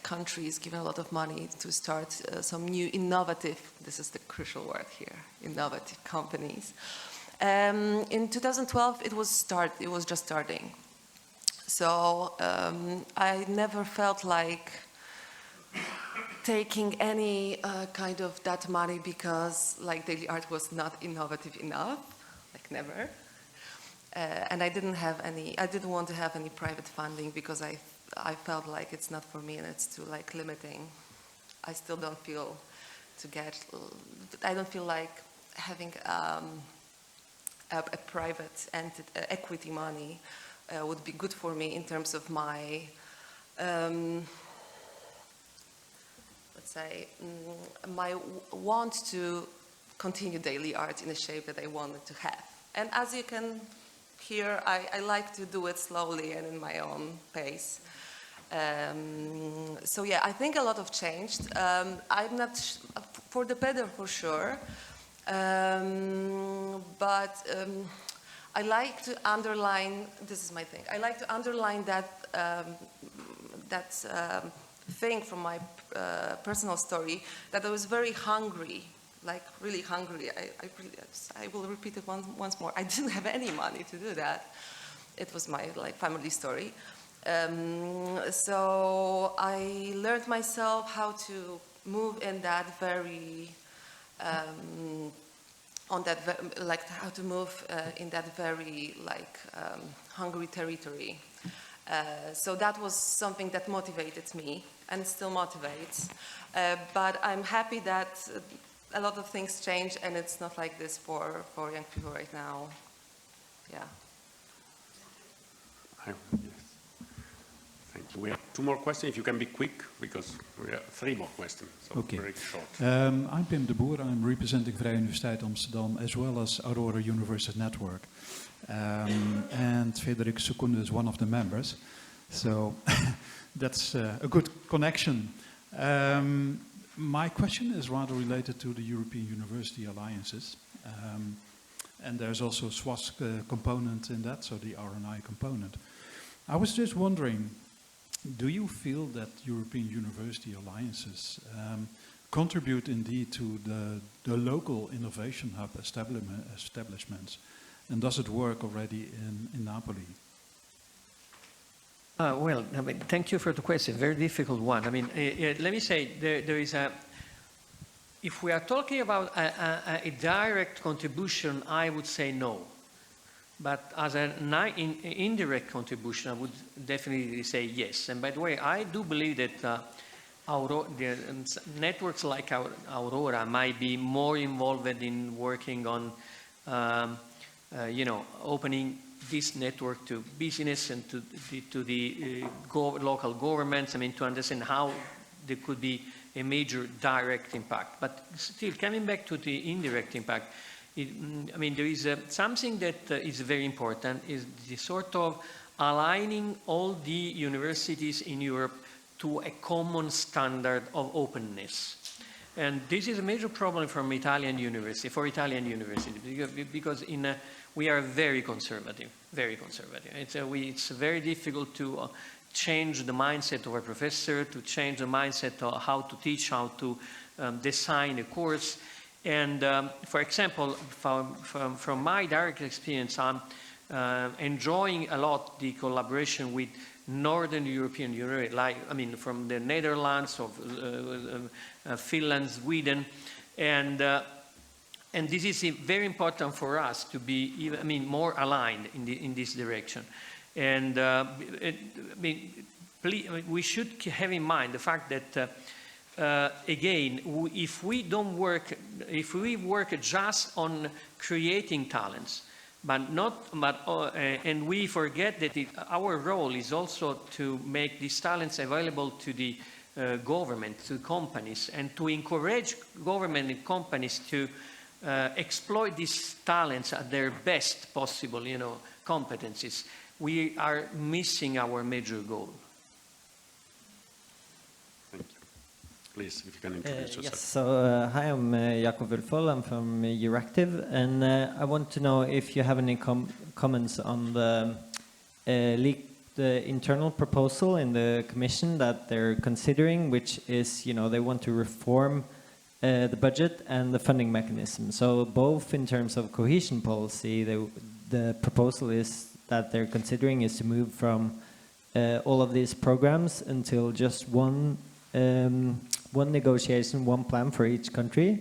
countries giving a lot of money to start some new innovative, this is the crucial word here, innovative companies. In 2012, it was just starting. So I never felt like taking any kind of that money because daily art was not innovative enough, never. And I didn't want to have any private funding because I felt like it's not for me and it's too limiting. I still don't feel I don't feel like having a private equity money would be good for me in terms of my let's say, my want to continue daily art in a shape that I wanted to have. And as you can hear, I like to do it slowly and in my own pace. So yeah, I think a lot have changed. I'm not for the better for sure, but I like to underline. This is my thing. I like to underline that thing from my personal story, that I was very hungry, like really hungry. I will repeat it once more. I didn't have any money to do that. It was my family story. So I learned myself how to move in that very, how to move in that very hungry territory. So that was something that motivated me and still motivates. But I'm happy that a lot of things change and it's not like this for young people right now. Yeah. Yes. Thank you. We have 2 more questions, if you can be quick, because we have 3 more questions, so Okay. very short. I'm Pim de Boer. I'm representing Vrije Universiteit Amsterdam as well as Aurora University Network. And Frederik Sekunde is one of the members. So that's a good connection. My question is rather related to the European University Alliances. And there's also a SWAS component in that, so the RNI component. I was just wondering, do you feel that European University Alliances contribute indeed to the local innovation hub establishments? And does it work already in Napoli? Well, thank you for the question. Very difficult one. Let me say there is a. If we are talking about a direct contribution, I would say no. But as an indirect contribution, I would definitely say yes. And by the way, I do believe that networks like Aurora might be more involved in working on, opening this network to business and to the local governments. To understand how there could be a major direct impact. But still, coming back to the indirect impact, there is something that is very important, is the sort of aligning all the universities in Europe to a common standard of openness. And this is a major problem for Italian university, because we are very conservative, very conservative. It's very difficult to change the mindset of a professor, to change the mindset of how to teach, how to design a course. And for example, from my direct experience, I'm enjoying a lot the collaboration with Northern European Union, from the Netherlands, of Finland, Sweden, and this is very important for us to be more aligned in this direction. And we should have in mind the fact that again, if we work just on creating talents, and we forget that our role is also to make these talents available to the government, to companies, and to encourage government and companies to exploit these talents at their best possible, competencies, we are missing our major goal. Thank you. Please, if you can introduce yourself. Yes, so hi, I'm Jakob Wulfol. I'm from Euractiv, and I want to know if you have any comments on the internal proposal in the Commission that they're considering, which is, they want to reform the budget and the funding mechanism. So both in terms of cohesion policy, the proposal is that they're considering is to move from all of these programs until just one negotiation, one plan for each country.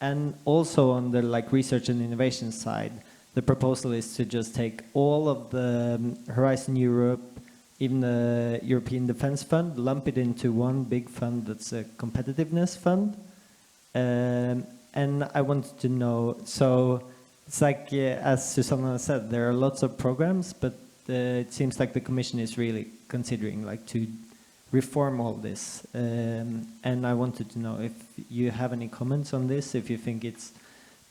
And also on the research and innovation side, the proposal is to just take all of the Horizon Europe, even the European Defence Fund, lump it into one big fund that's a competitiveness fund. And I wanted to know, so it's as Susanna said, there are lots of programs, but it seems like the Commission is really considering to reform all this. And I wanted to know if you have any comments on this, if you think it's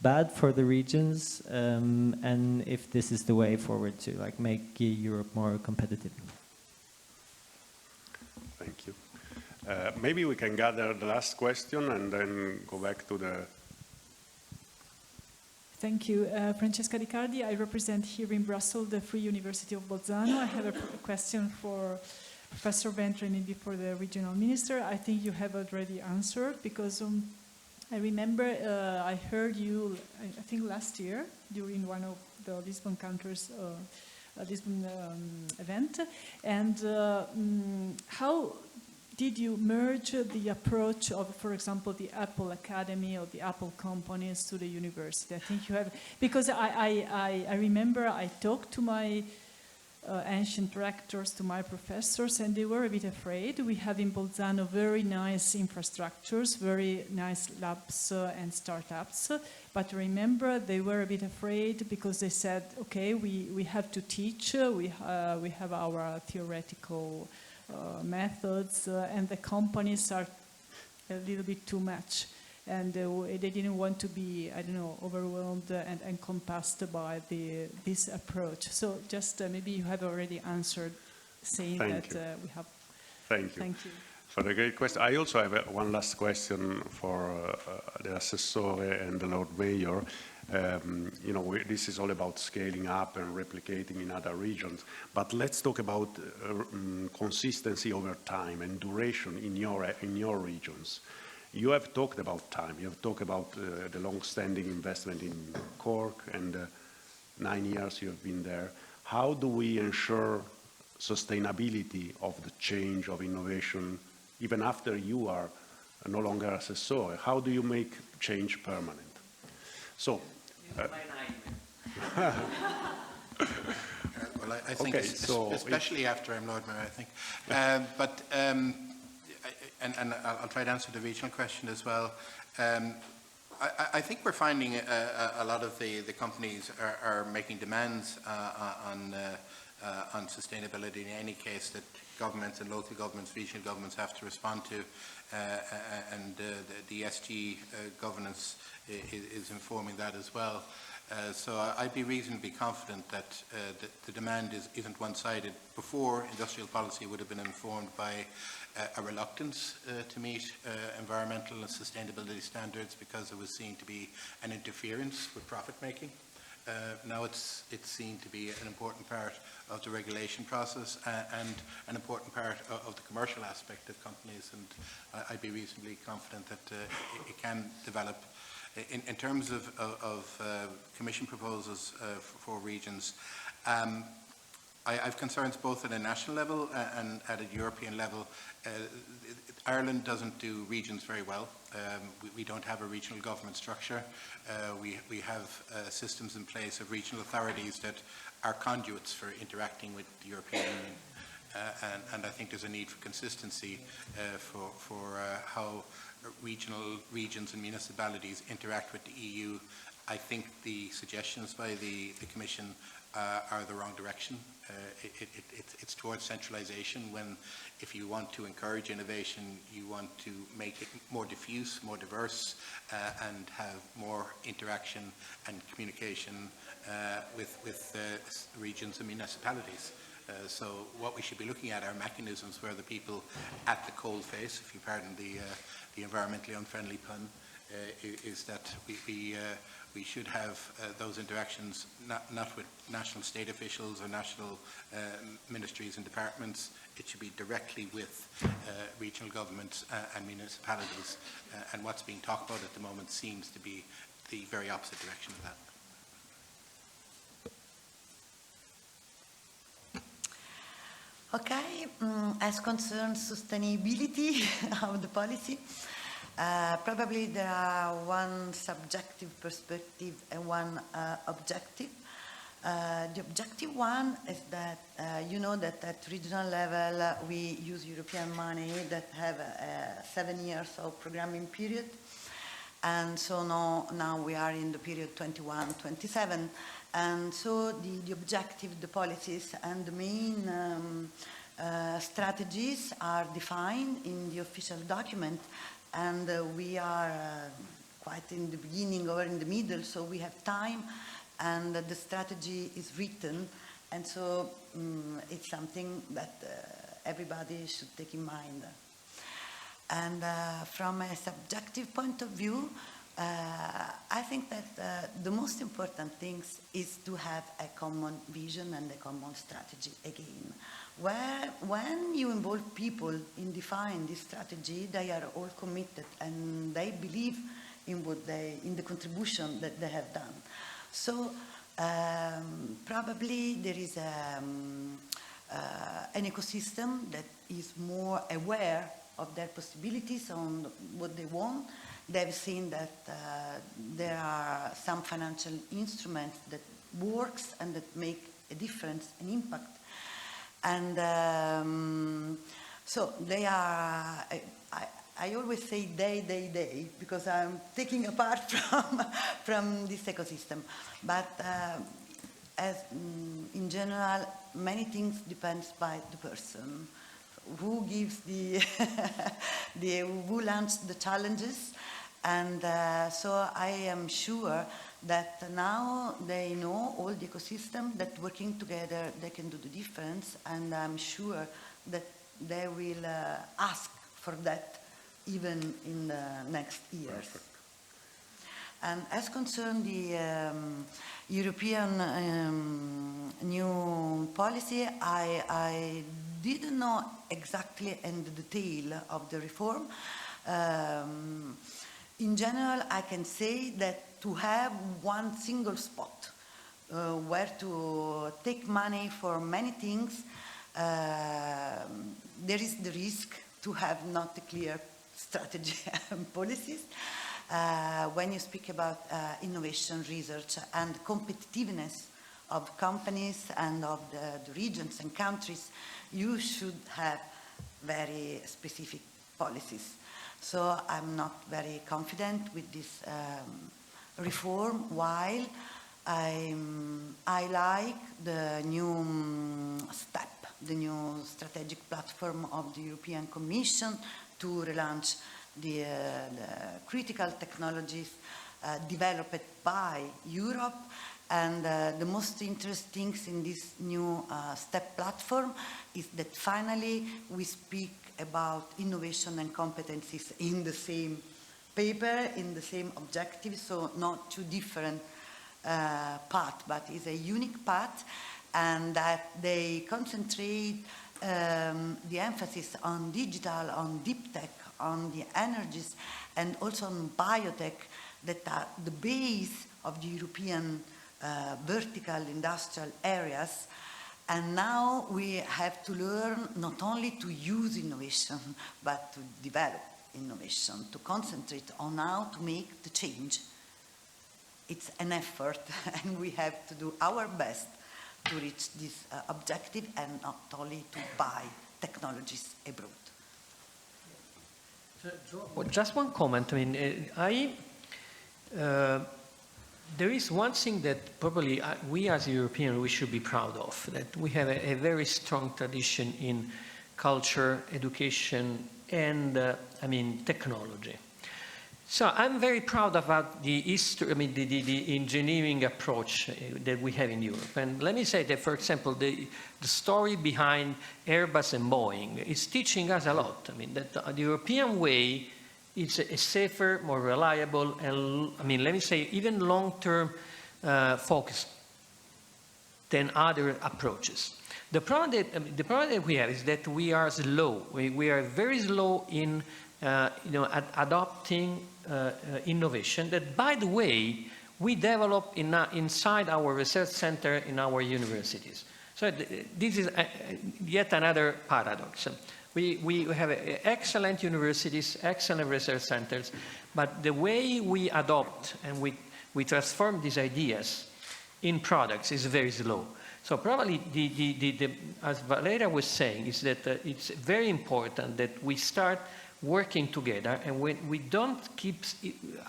bad for the regions, and if this is the way forward to like make Europe more competitive. Thank you. Maybe we can gather the last question and then go back to the... Thank you. Francesca Riccardi, I represent here in Brussels the Free University of Bolzano. I have a question for Professor Ventre and maybe for the regional minister. I think you have already answered because I remember I heard you, I think last year, during one of the Lisbon Council's Lisbon event. And how did you merge the approach of, for example, the Apple Academy or the Apple companies to the university? I think you have, because I remember I talked to my ancient rectors, to my professors, and they were a bit afraid. We have in Bolzano very nice infrastructures, very nice labs and startups, but remember they were a bit afraid because they said, okay, we have to teach, we have our theoretical methods, and the companies are a little bit too much, and they didn't want to be, I don't know, overwhelmed and encompassed by this approach. So just maybe you have already answered, saying Thank that you. we have. Thank you. Thank you. For the great question. I also have one last question for the Assessore and the Lord Mayor. You know, this is all about scaling up and replicating in other regions, but let's talk about consistency over time and duration in your regions. You have talked about time. You have talked about the long-standing investment in Cork and 9 years you have been there. How do we ensure sustainability of the change of innovation even after you are no longer assessor? How do you make change permanent? So. Well, I think, okay, so especially after I'm Lord Mayor, I think. And I'll try to answer the regional question as well. I think we're finding a lot of the companies are making demands on sustainability in any case that governments and local governments, regional governments have to respond to, and the SG governance is informing that as well. So I'd be reasonably confident that the demand isn't one-sided. Before, industrial policy would have been informed by a reluctance to meet environmental and sustainability standards because it was seen to be an interference with profit-making. Now it's seen to be an important part of the regulation process and an important part of the commercial aspect of companies, and I'd be reasonably confident that it can develop. In terms of Commission proposals for regions, I've concerns both at a national level and at a European level. Ireland doesn't do regions very well. We don't have a regional government structure. We have systems in place of regional authorities that are conduits for interacting with the European Union. And I think there's a need for consistency for how regions and municipalities interact with the EU. I think the suggestions by the Commission are the wrong direction. It's towards centralisation when, if you want to encourage innovation, you want to make it more diffuse, more diverse, and have more interaction and communication with regions and municipalities. So what we should be looking at are mechanisms where the people at the cold face, if you pardon the environmentally unfriendly pun, is that we should have those interactions not with national state officials or national ministries and departments. It should be directly with regional governments and municipalities. And what's being talked about at the moment seems to be the very opposite direction of that. Okay, as concerns sustainability of the policy, probably there are one subjective perspective and one objective. The objective one is that you know that at regional level we use European money that have 7 years of programming period, and so now we are in the period 21-27, and so the objective, the policies, and the main Strategies are defined in the official document, and we are quite in the beginning or in the middle, so we have time, and the strategy is written, and so it's something that everybody should take in mind. And from a subjective point of view, I think that the most important thing is to have a common vision and a common strategy again. When you involve people in defining this strategy, they are all committed and they believe in in the contribution that they have done. So probably there is an ecosystem that is more aware of their possibilities on what they want. They've seen that there are some financial instruments that works and that make a difference, an impact. And so they are, I always say they, because I'm taking apart from this ecosystem. But as in general, many things depends by the person. Who gives who launched the challenges, and so I am sure that now they know all the ecosystem, that working together they can do the difference, and I'm sure that they will ask for that even in the next years. Perfect. And as concerned the European new policy, I didn't know exactly in the detail of the reform. In general, I can say that to have one single spot where to take money for many things, there is the risk to have not a clear strategy and policies. When you speak about innovation, research, and competitiveness of companies and of the regions and countries, you should have very specific policies. So I'm not very confident with this reform, while I like the new step, the new strategic platform of the European Commission to relaunch the critical technologies developed by Europe. And the most interesting thing in this new STEP platform is that finally we speak about innovation and competencies in the same paper, in the same objective, so not two different paths, but is a unique path, and that they concentrate the emphasis on digital, on deep tech, on the energies, and also on biotech, that are the base of the European vertical industrial areas. And now we have to learn not only to use innovation, but to develop innovation, to concentrate on how to make the change. It's an effort, and we have to do our best to reach this objective, and not only to buy technologies abroad. Well, just one comment. I mean, there is one thing that probably we as Europeans, we should be proud of, that we have a very strong tradition in culture, education, and technology. So I'm very proud about the history, the engineering approach that we have in Europe. And let me say that, for example, the story behind Airbus and Boeing is teaching us a lot. I mean, that the European way is a safer, more reliable, and let me say even long-term focus than other approaches. The problem that we have is that we are slow. We are very slow in adopting innovation that, by the way, we develop inside our research center in our universities. So this is yet another paradox. We have excellent universities, excellent research centers, but the way we adopt and we transform these ideas in products is very slow. So probably, as Valeria was saying, is that it's very important that we start working together, and we don't keep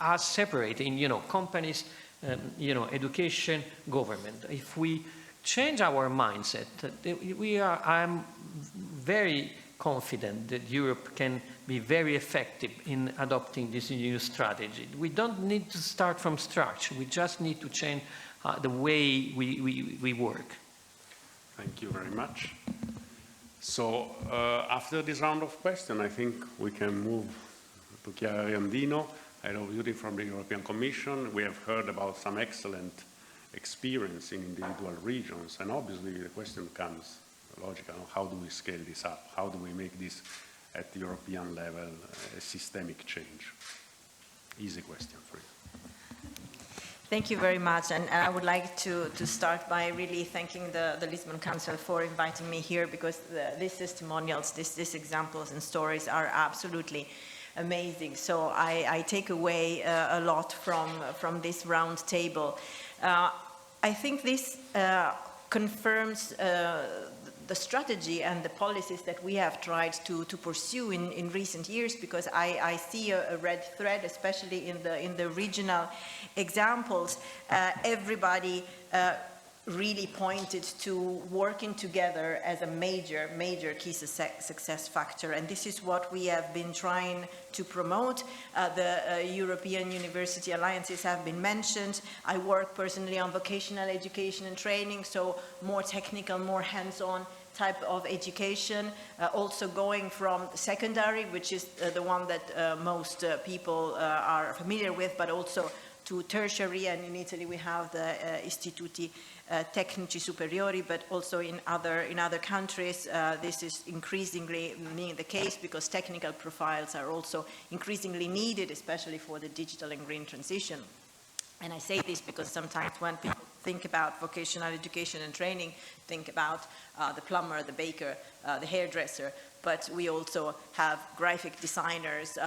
us separate in companies, education, government. If we change our mindset, I'm very confident that Europe can be very effective in adopting this new strategy. We don't need to start from scratch. We just need to change the way we work. Thank you very much. So after this round of questions, I think we can move to Chiara Riandino, Head of Beauty from the European Commission. We have heard about some excellent experience in individual regions, and obviously the question becomes logical: how do we scale this up? How do we make this at the European level a systemic change? Easy question for you. Thank you very much, and I would like to start by really thanking the Lisbon Council for inviting me here, because these testimonials, these examples and stories are absolutely amazing. So I take away a lot from this round table. I think this confirms the strategy and the policies that we have tried to pursue in recent years, because I see a red thread, especially in the regional examples. Everybody really pointed to working together as a major key success factor, and this is what we have been trying to promote. The European University Alliances have been mentioned. I work personally on vocational education and training, so more technical, more hands-on type of education, also going from secondary, which is the one that most people are familiar with, but also to tertiary, and in Italy we have the Istituti Tecnici Superiori, but also in other countries this is increasingly being the case, because technical profiles are also increasingly needed, especially for the digital and green transition. And I say this because sometimes when people think about vocational education and training, think about the plumber, the baker, the hairdresser, but we also have graphic designers,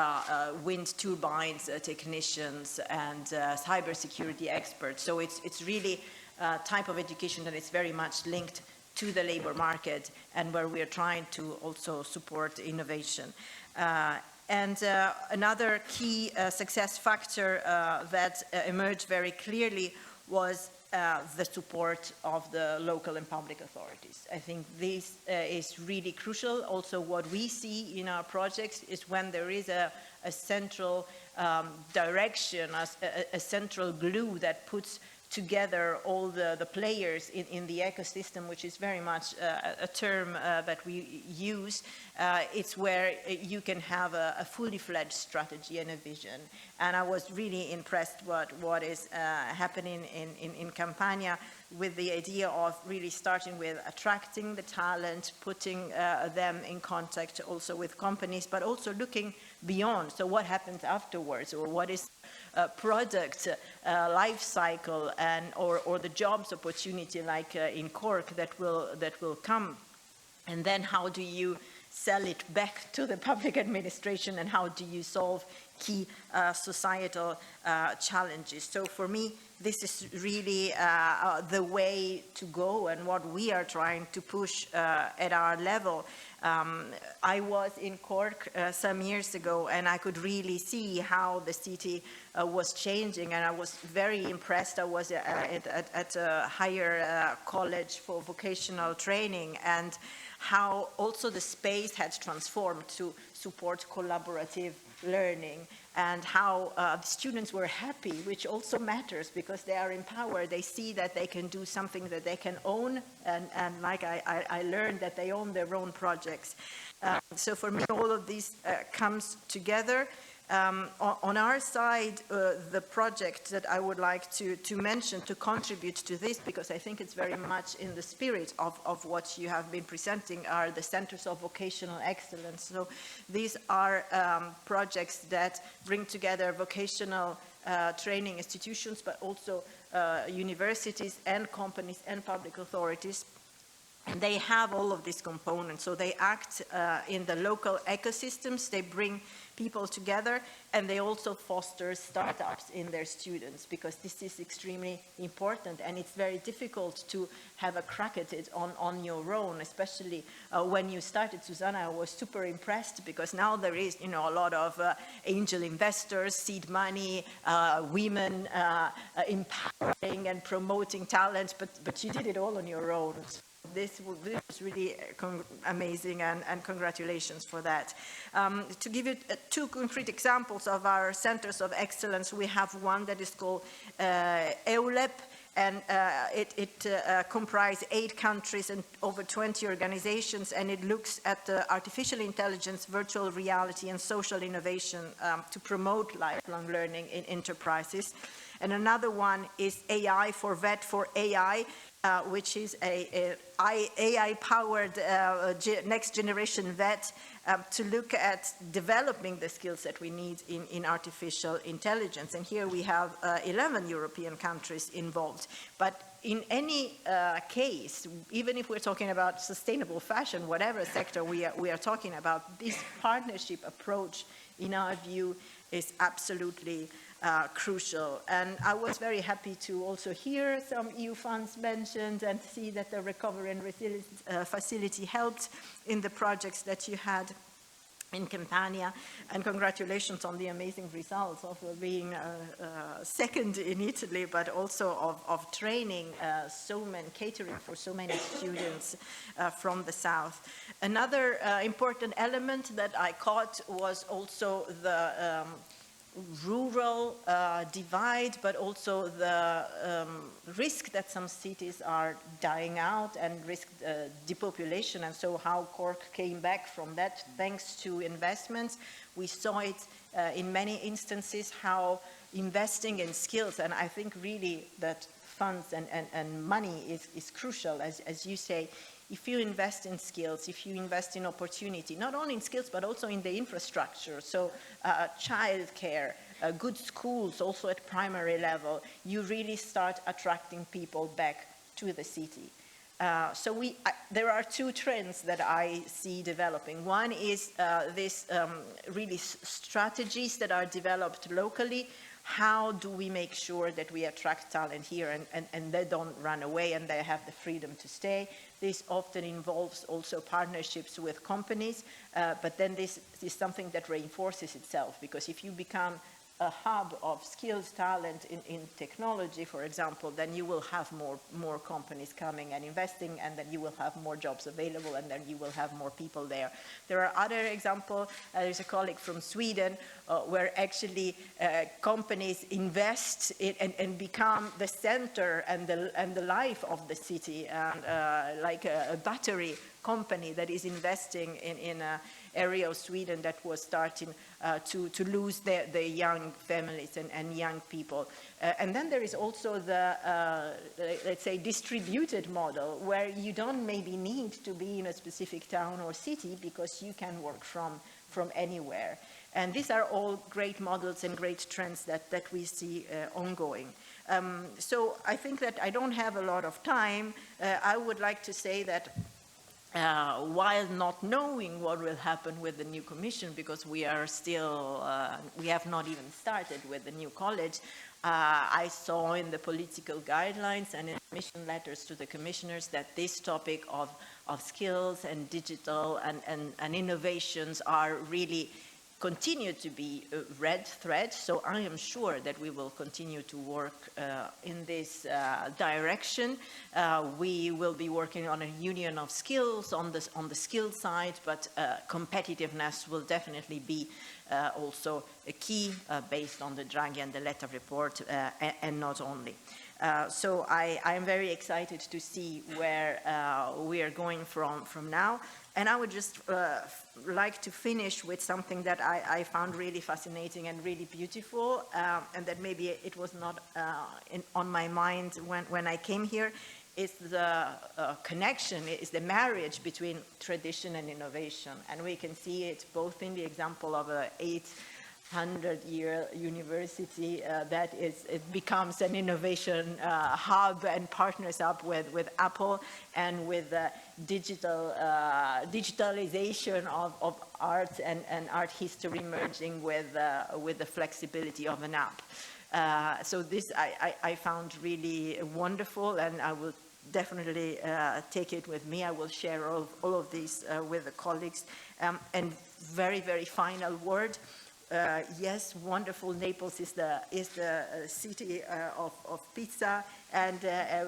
wind turbines technicians, and cybersecurity experts. So it's really a type of education that is very much linked to the labor market, and where we are trying to also support innovation. And another key success factor that emerged very clearly was the support of the local and public authorities. I think this is really crucial. Also, what we see in our projects is when there is a central direction, a central glue that puts together all the players in the ecosystem, which is very much a term that we use. It's where you can have a fully fledged strategy and a vision. And I was really impressed what is happening in Campania, with the idea of really starting with attracting the talent, putting them in contact also with companies, but also looking beyond. So what happens afterwards, or what is product life cycle, and or the jobs opportunity, like in Cork, that will come, and then how do you sell it back to the public administration, and how do you solve key societal challenges? So for me, this is really the way to go, and what we are trying to push at our level. I was in Cork some years ago, and I could really see how the city was changing, and I was very impressed. I was at a higher college for vocational training, and how also the space had transformed to support collaborative learning, and how the students were happy, which also matters, because they are empowered. They see that they can do something that they can own, and like I learned that they own their own projects. So for me, all of this comes together. On our side, the project that I would like to mention to contribute to this, because I think it's very much in the spirit of what you have been presenting, are the Centers of Vocational Excellence. So these are projects that bring together vocational training institutions, but also universities and companies and public authorities. And they have all of these components. So they act in the local ecosystems, they bring people together, and they also foster startups in their students, because this is extremely important, and it's very difficult to have a crack at it on your own, especially when you started, Susanna. I was super impressed, because now there is, a lot of angel investors, seed money, women empowering and promoting talent, but you did it all on your own. this was really amazing, and congratulations for that. To give you two concrete examples of our centers of excellence, we have one that is called EULEP, and it comprises 8 countries and over 20 organizations, and it looks at artificial intelligence, virtual reality, and social innovation to promote lifelong learning in enterprises. And another one is AI for VET for AI, which is a AI-powered next generation VET to look at developing the skills that we need in artificial intelligence. And here we have 11 European countries involved. But in any case, even if we're talking about sustainable fashion, whatever sector we are talking about, this partnership approach, in our view, is absolutely crucial. And I was very happy to also hear some EU funds mentioned and see that the Recovery and Resilience Facility helped in the projects that you had in Campania, and congratulations on the amazing results of being second in Italy, but also of training catering for so many students from the south. Another important element that I caught was also the rural divide, but also the risk that some cities are dying out and risk depopulation, and so how Cork came back from that thanks to investments. We saw it in many instances how investing in skills, and I think really that funds and money is crucial, as you say. If you invest in skills, if you invest in opportunity, not only in skills, but also in the infrastructure, so childcare, good schools, also at primary level, you really start attracting people back to the city. There are 2 trends that I see developing. One is really strategies that are developed locally. How do we make sure that we attract talent here and they don't run away and they have the freedom to stay? This often involves also partnerships with companies, but then this is something that reinforces itself, because if you become a hub of skills, talent in technology, for example, then you will have more companies coming and investing, and then you will have more jobs available, and then you will have more people there. There are other examples. There's a colleague from Sweden where actually companies invest and become the center and the life of the city, and like a battery company that is investing in an area of Sweden that was starting to lose the young families and young people. And then there is also the, let's say, distributed model, where you don't maybe need to be in a specific town or city because you can work from anywhere. And these are all great models and great trends that we see ongoing. So I think that I don't have a lot of time. I would like to say that while not knowing what will happen with the new commission, because we are still, we have not even started with the new college, I saw in the political guidelines and in mission letters to the commissioners that this topic of skills and digital and innovations are really continue to be a red thread. So I am sure that we will continue to work in this direction. We will be working on a union of skills on the skill side, but competitiveness will definitely be also a key based on the Draghi and the Letta report, and not only. So I am very excited to see where we are going from now. And I would just like to finish with something that I found really fascinating and really beautiful, and that maybe it was not on my mind when I came here, is the connection, is the marriage between tradition and innovation. And we can see it both in the example of a 800-year university that it becomes an innovation hub and partners up with Apple, and with digitalization of art and art history merging with the flexibility of an app. So this I found really wonderful, and I will definitely take it with me. I will share all of these with the colleagues. And very, very final word. yes, wonderful. Naples is the city of pizza, and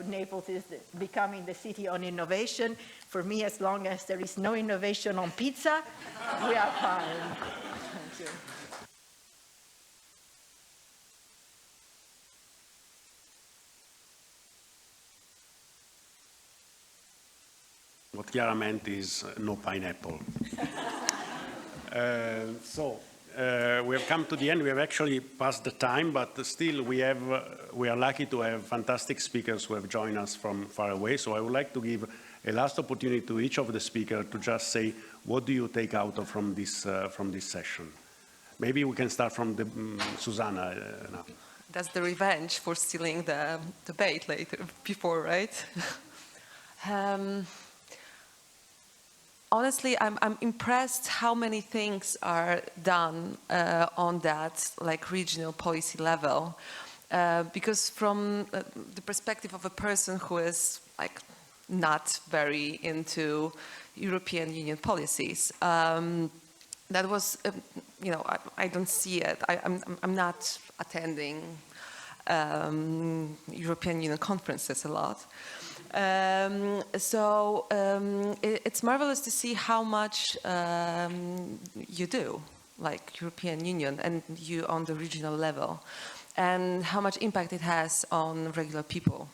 Naples is becoming the city on innovation. For me, as long as there is no innovation on pizza, we are fine. Thank you. What Chiara meant is no pineapple. We have come to the end. We have actually passed the time, but still we are lucky to have fantastic speakers who have joined us from far away. So I would like to give a last opportunity to each of the speakers to just say, what do you take out of from this session? Maybe we can start from Susanna now. That's the revenge for stealing the debate before, right? Honestly, I'm impressed how many things are done on that regional policy level, because from the perspective of a person who is not very into European Union policies, that was, I don't see it. I'm not attending European Union conferences a lot. It's marvelous to see how much you do, European Union, and you on the regional level, and how much impact it has on regular people.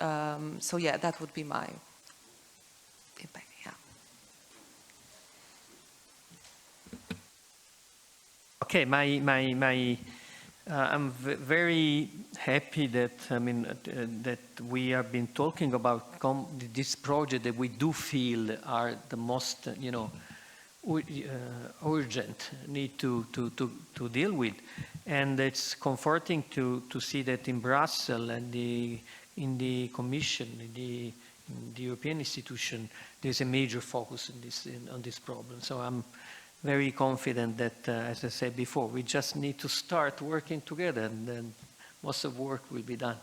Yeah, that would be my impact. Yeah. Okay, I'm very happy that that we have been talking about this project that we do feel are the most urgent need to deal with, and it's comforting to see that in Brussels and in the Commission, in the European institution, there's a major focus on this problem. So I'm very confident that, as I said before, we just need to start working together, and then most of the work will be done.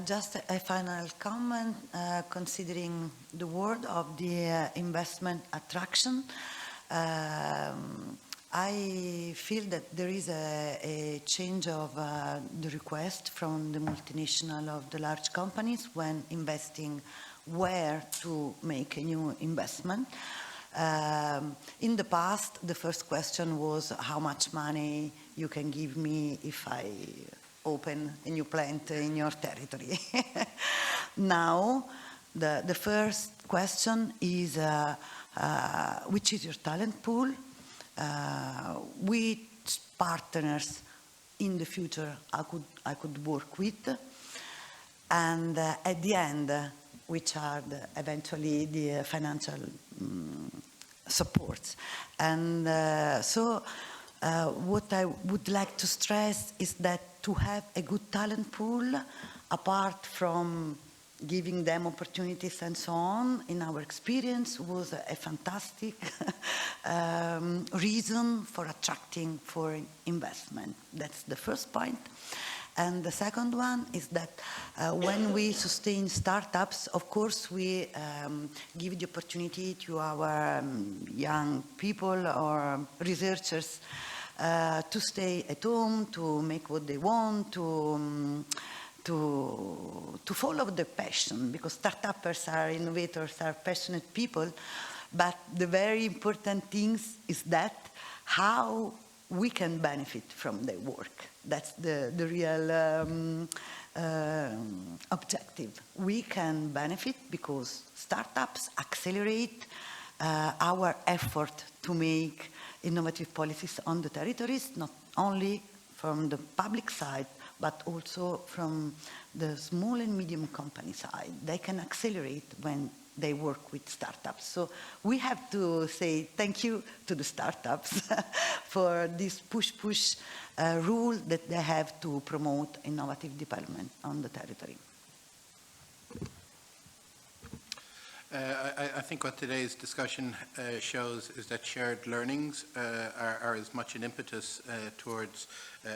Just a final comment, considering the word of the investment attraction. I feel that there is a change of the request from the multinational of the large companies when investing where to make a new investment. In the past, the first question was how much money you can give me if I open a new plant in your territory. Now, the first question is which is your talent pool? Which partners in the future I could work with? And at the end, which are eventually the financial supports. And what I would like to stress is that to have a good talent pool, apart from giving them opportunities and so on, in our experience, was a fantastic reason for attracting foreign investment. That's the first point. And the second one is that when we sustain startups, of course, we give the opportunity to our young people or researchers to stay at home, to make what they want, to follow their passion, because startuppers are innovators, are passionate people. But the very important thing is that how we can benefit from their work. That's the real objective. We can benefit because startups accelerate our effort to make innovative policies on the territories, not only from the public side, but also from the small and medium company side. They can accelerate when they work with startups. So we have to say thank you to the startups for this push-push rule that they have to promote innovative development on the territory. I think what today's discussion shows is that shared learnings are as much an impetus towards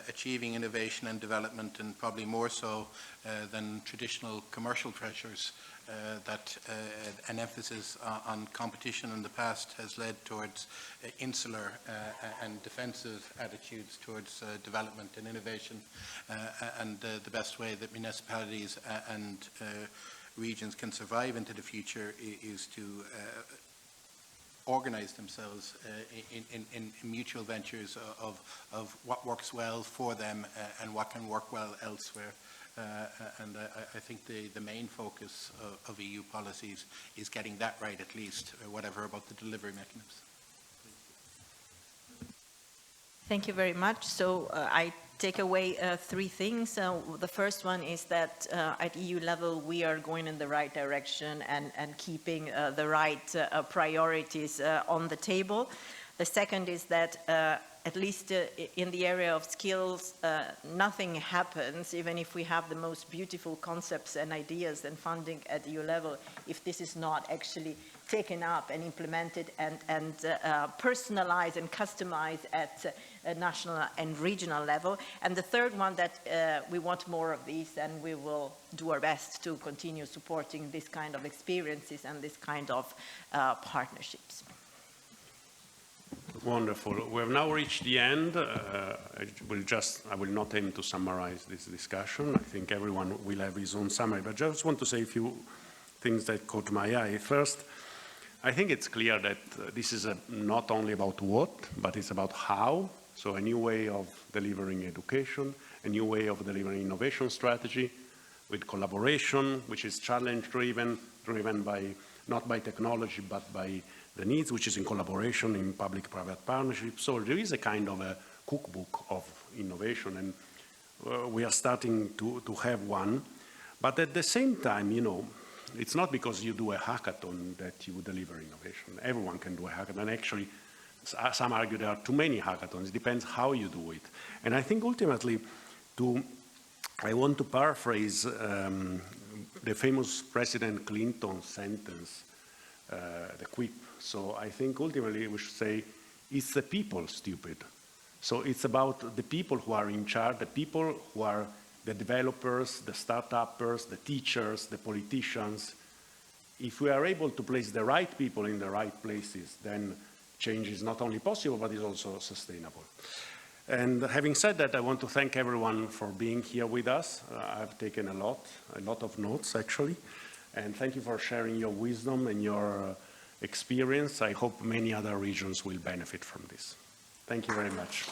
achieving innovation and development, and probably more so than traditional commercial pressures, that an emphasis on competition in the past has led towards insular and defensive attitudes towards development and innovation, and the best way that municipalities and regions can survive into the future is to organize themselves in mutual ventures of what works well for them and what can work well elsewhere. And I think the main focus of EU policies is getting that right, at least, whatever about the delivery mechanisms. Thank you very much. So I take away three things. The first one is that at EU level we are going in the right direction and keeping the right priorities on the table. The second is that at least in the area of skills, nothing happens, even if we have the most beautiful concepts and ideas and funding at EU level, if this is not actually taken up and implemented and personalized and customized at a national and regional level. And the third one, that we want more of these, and we will do our best to continue supporting this kind of experiences and this kind of partnerships. Wonderful. We have now reached the end. I will not aim to summarize this discussion. I think everyone will have his own summary, but I just want to say a few things that caught my eye. First, I think it's clear that this is not only about what, but it's about how. So a new way of delivering education, a new way of delivering innovation strategy with collaboration, which is challenge-driven, driven by, not by technology, but by the needs, which is in collaboration, in public-private partnership. So there is a kind of a cookbook of innovation, and we are starting to have one. But at the same time, you know, it's not because you do a hackathon that you deliver innovation. Everyone can do a hackathon. Actually, some argue there are too many hackathons. It depends how you do it. And I think ultimately, I want to paraphrase the famous President Clinton sentence, the quip. So I think ultimately we should say, it's the people, stupid. So it's about the people who are in charge, the people who are the developers, the start-uppers, the teachers, the politicians. If we are able to place the right people in the right places, then change is not only possible, but is also sustainable. And having said that, I want to thank everyone for being here with us. I've taken a lot of notes, actually. And thank you for sharing your wisdom and your experience. I hope many other regions will benefit from this. Thank you very much.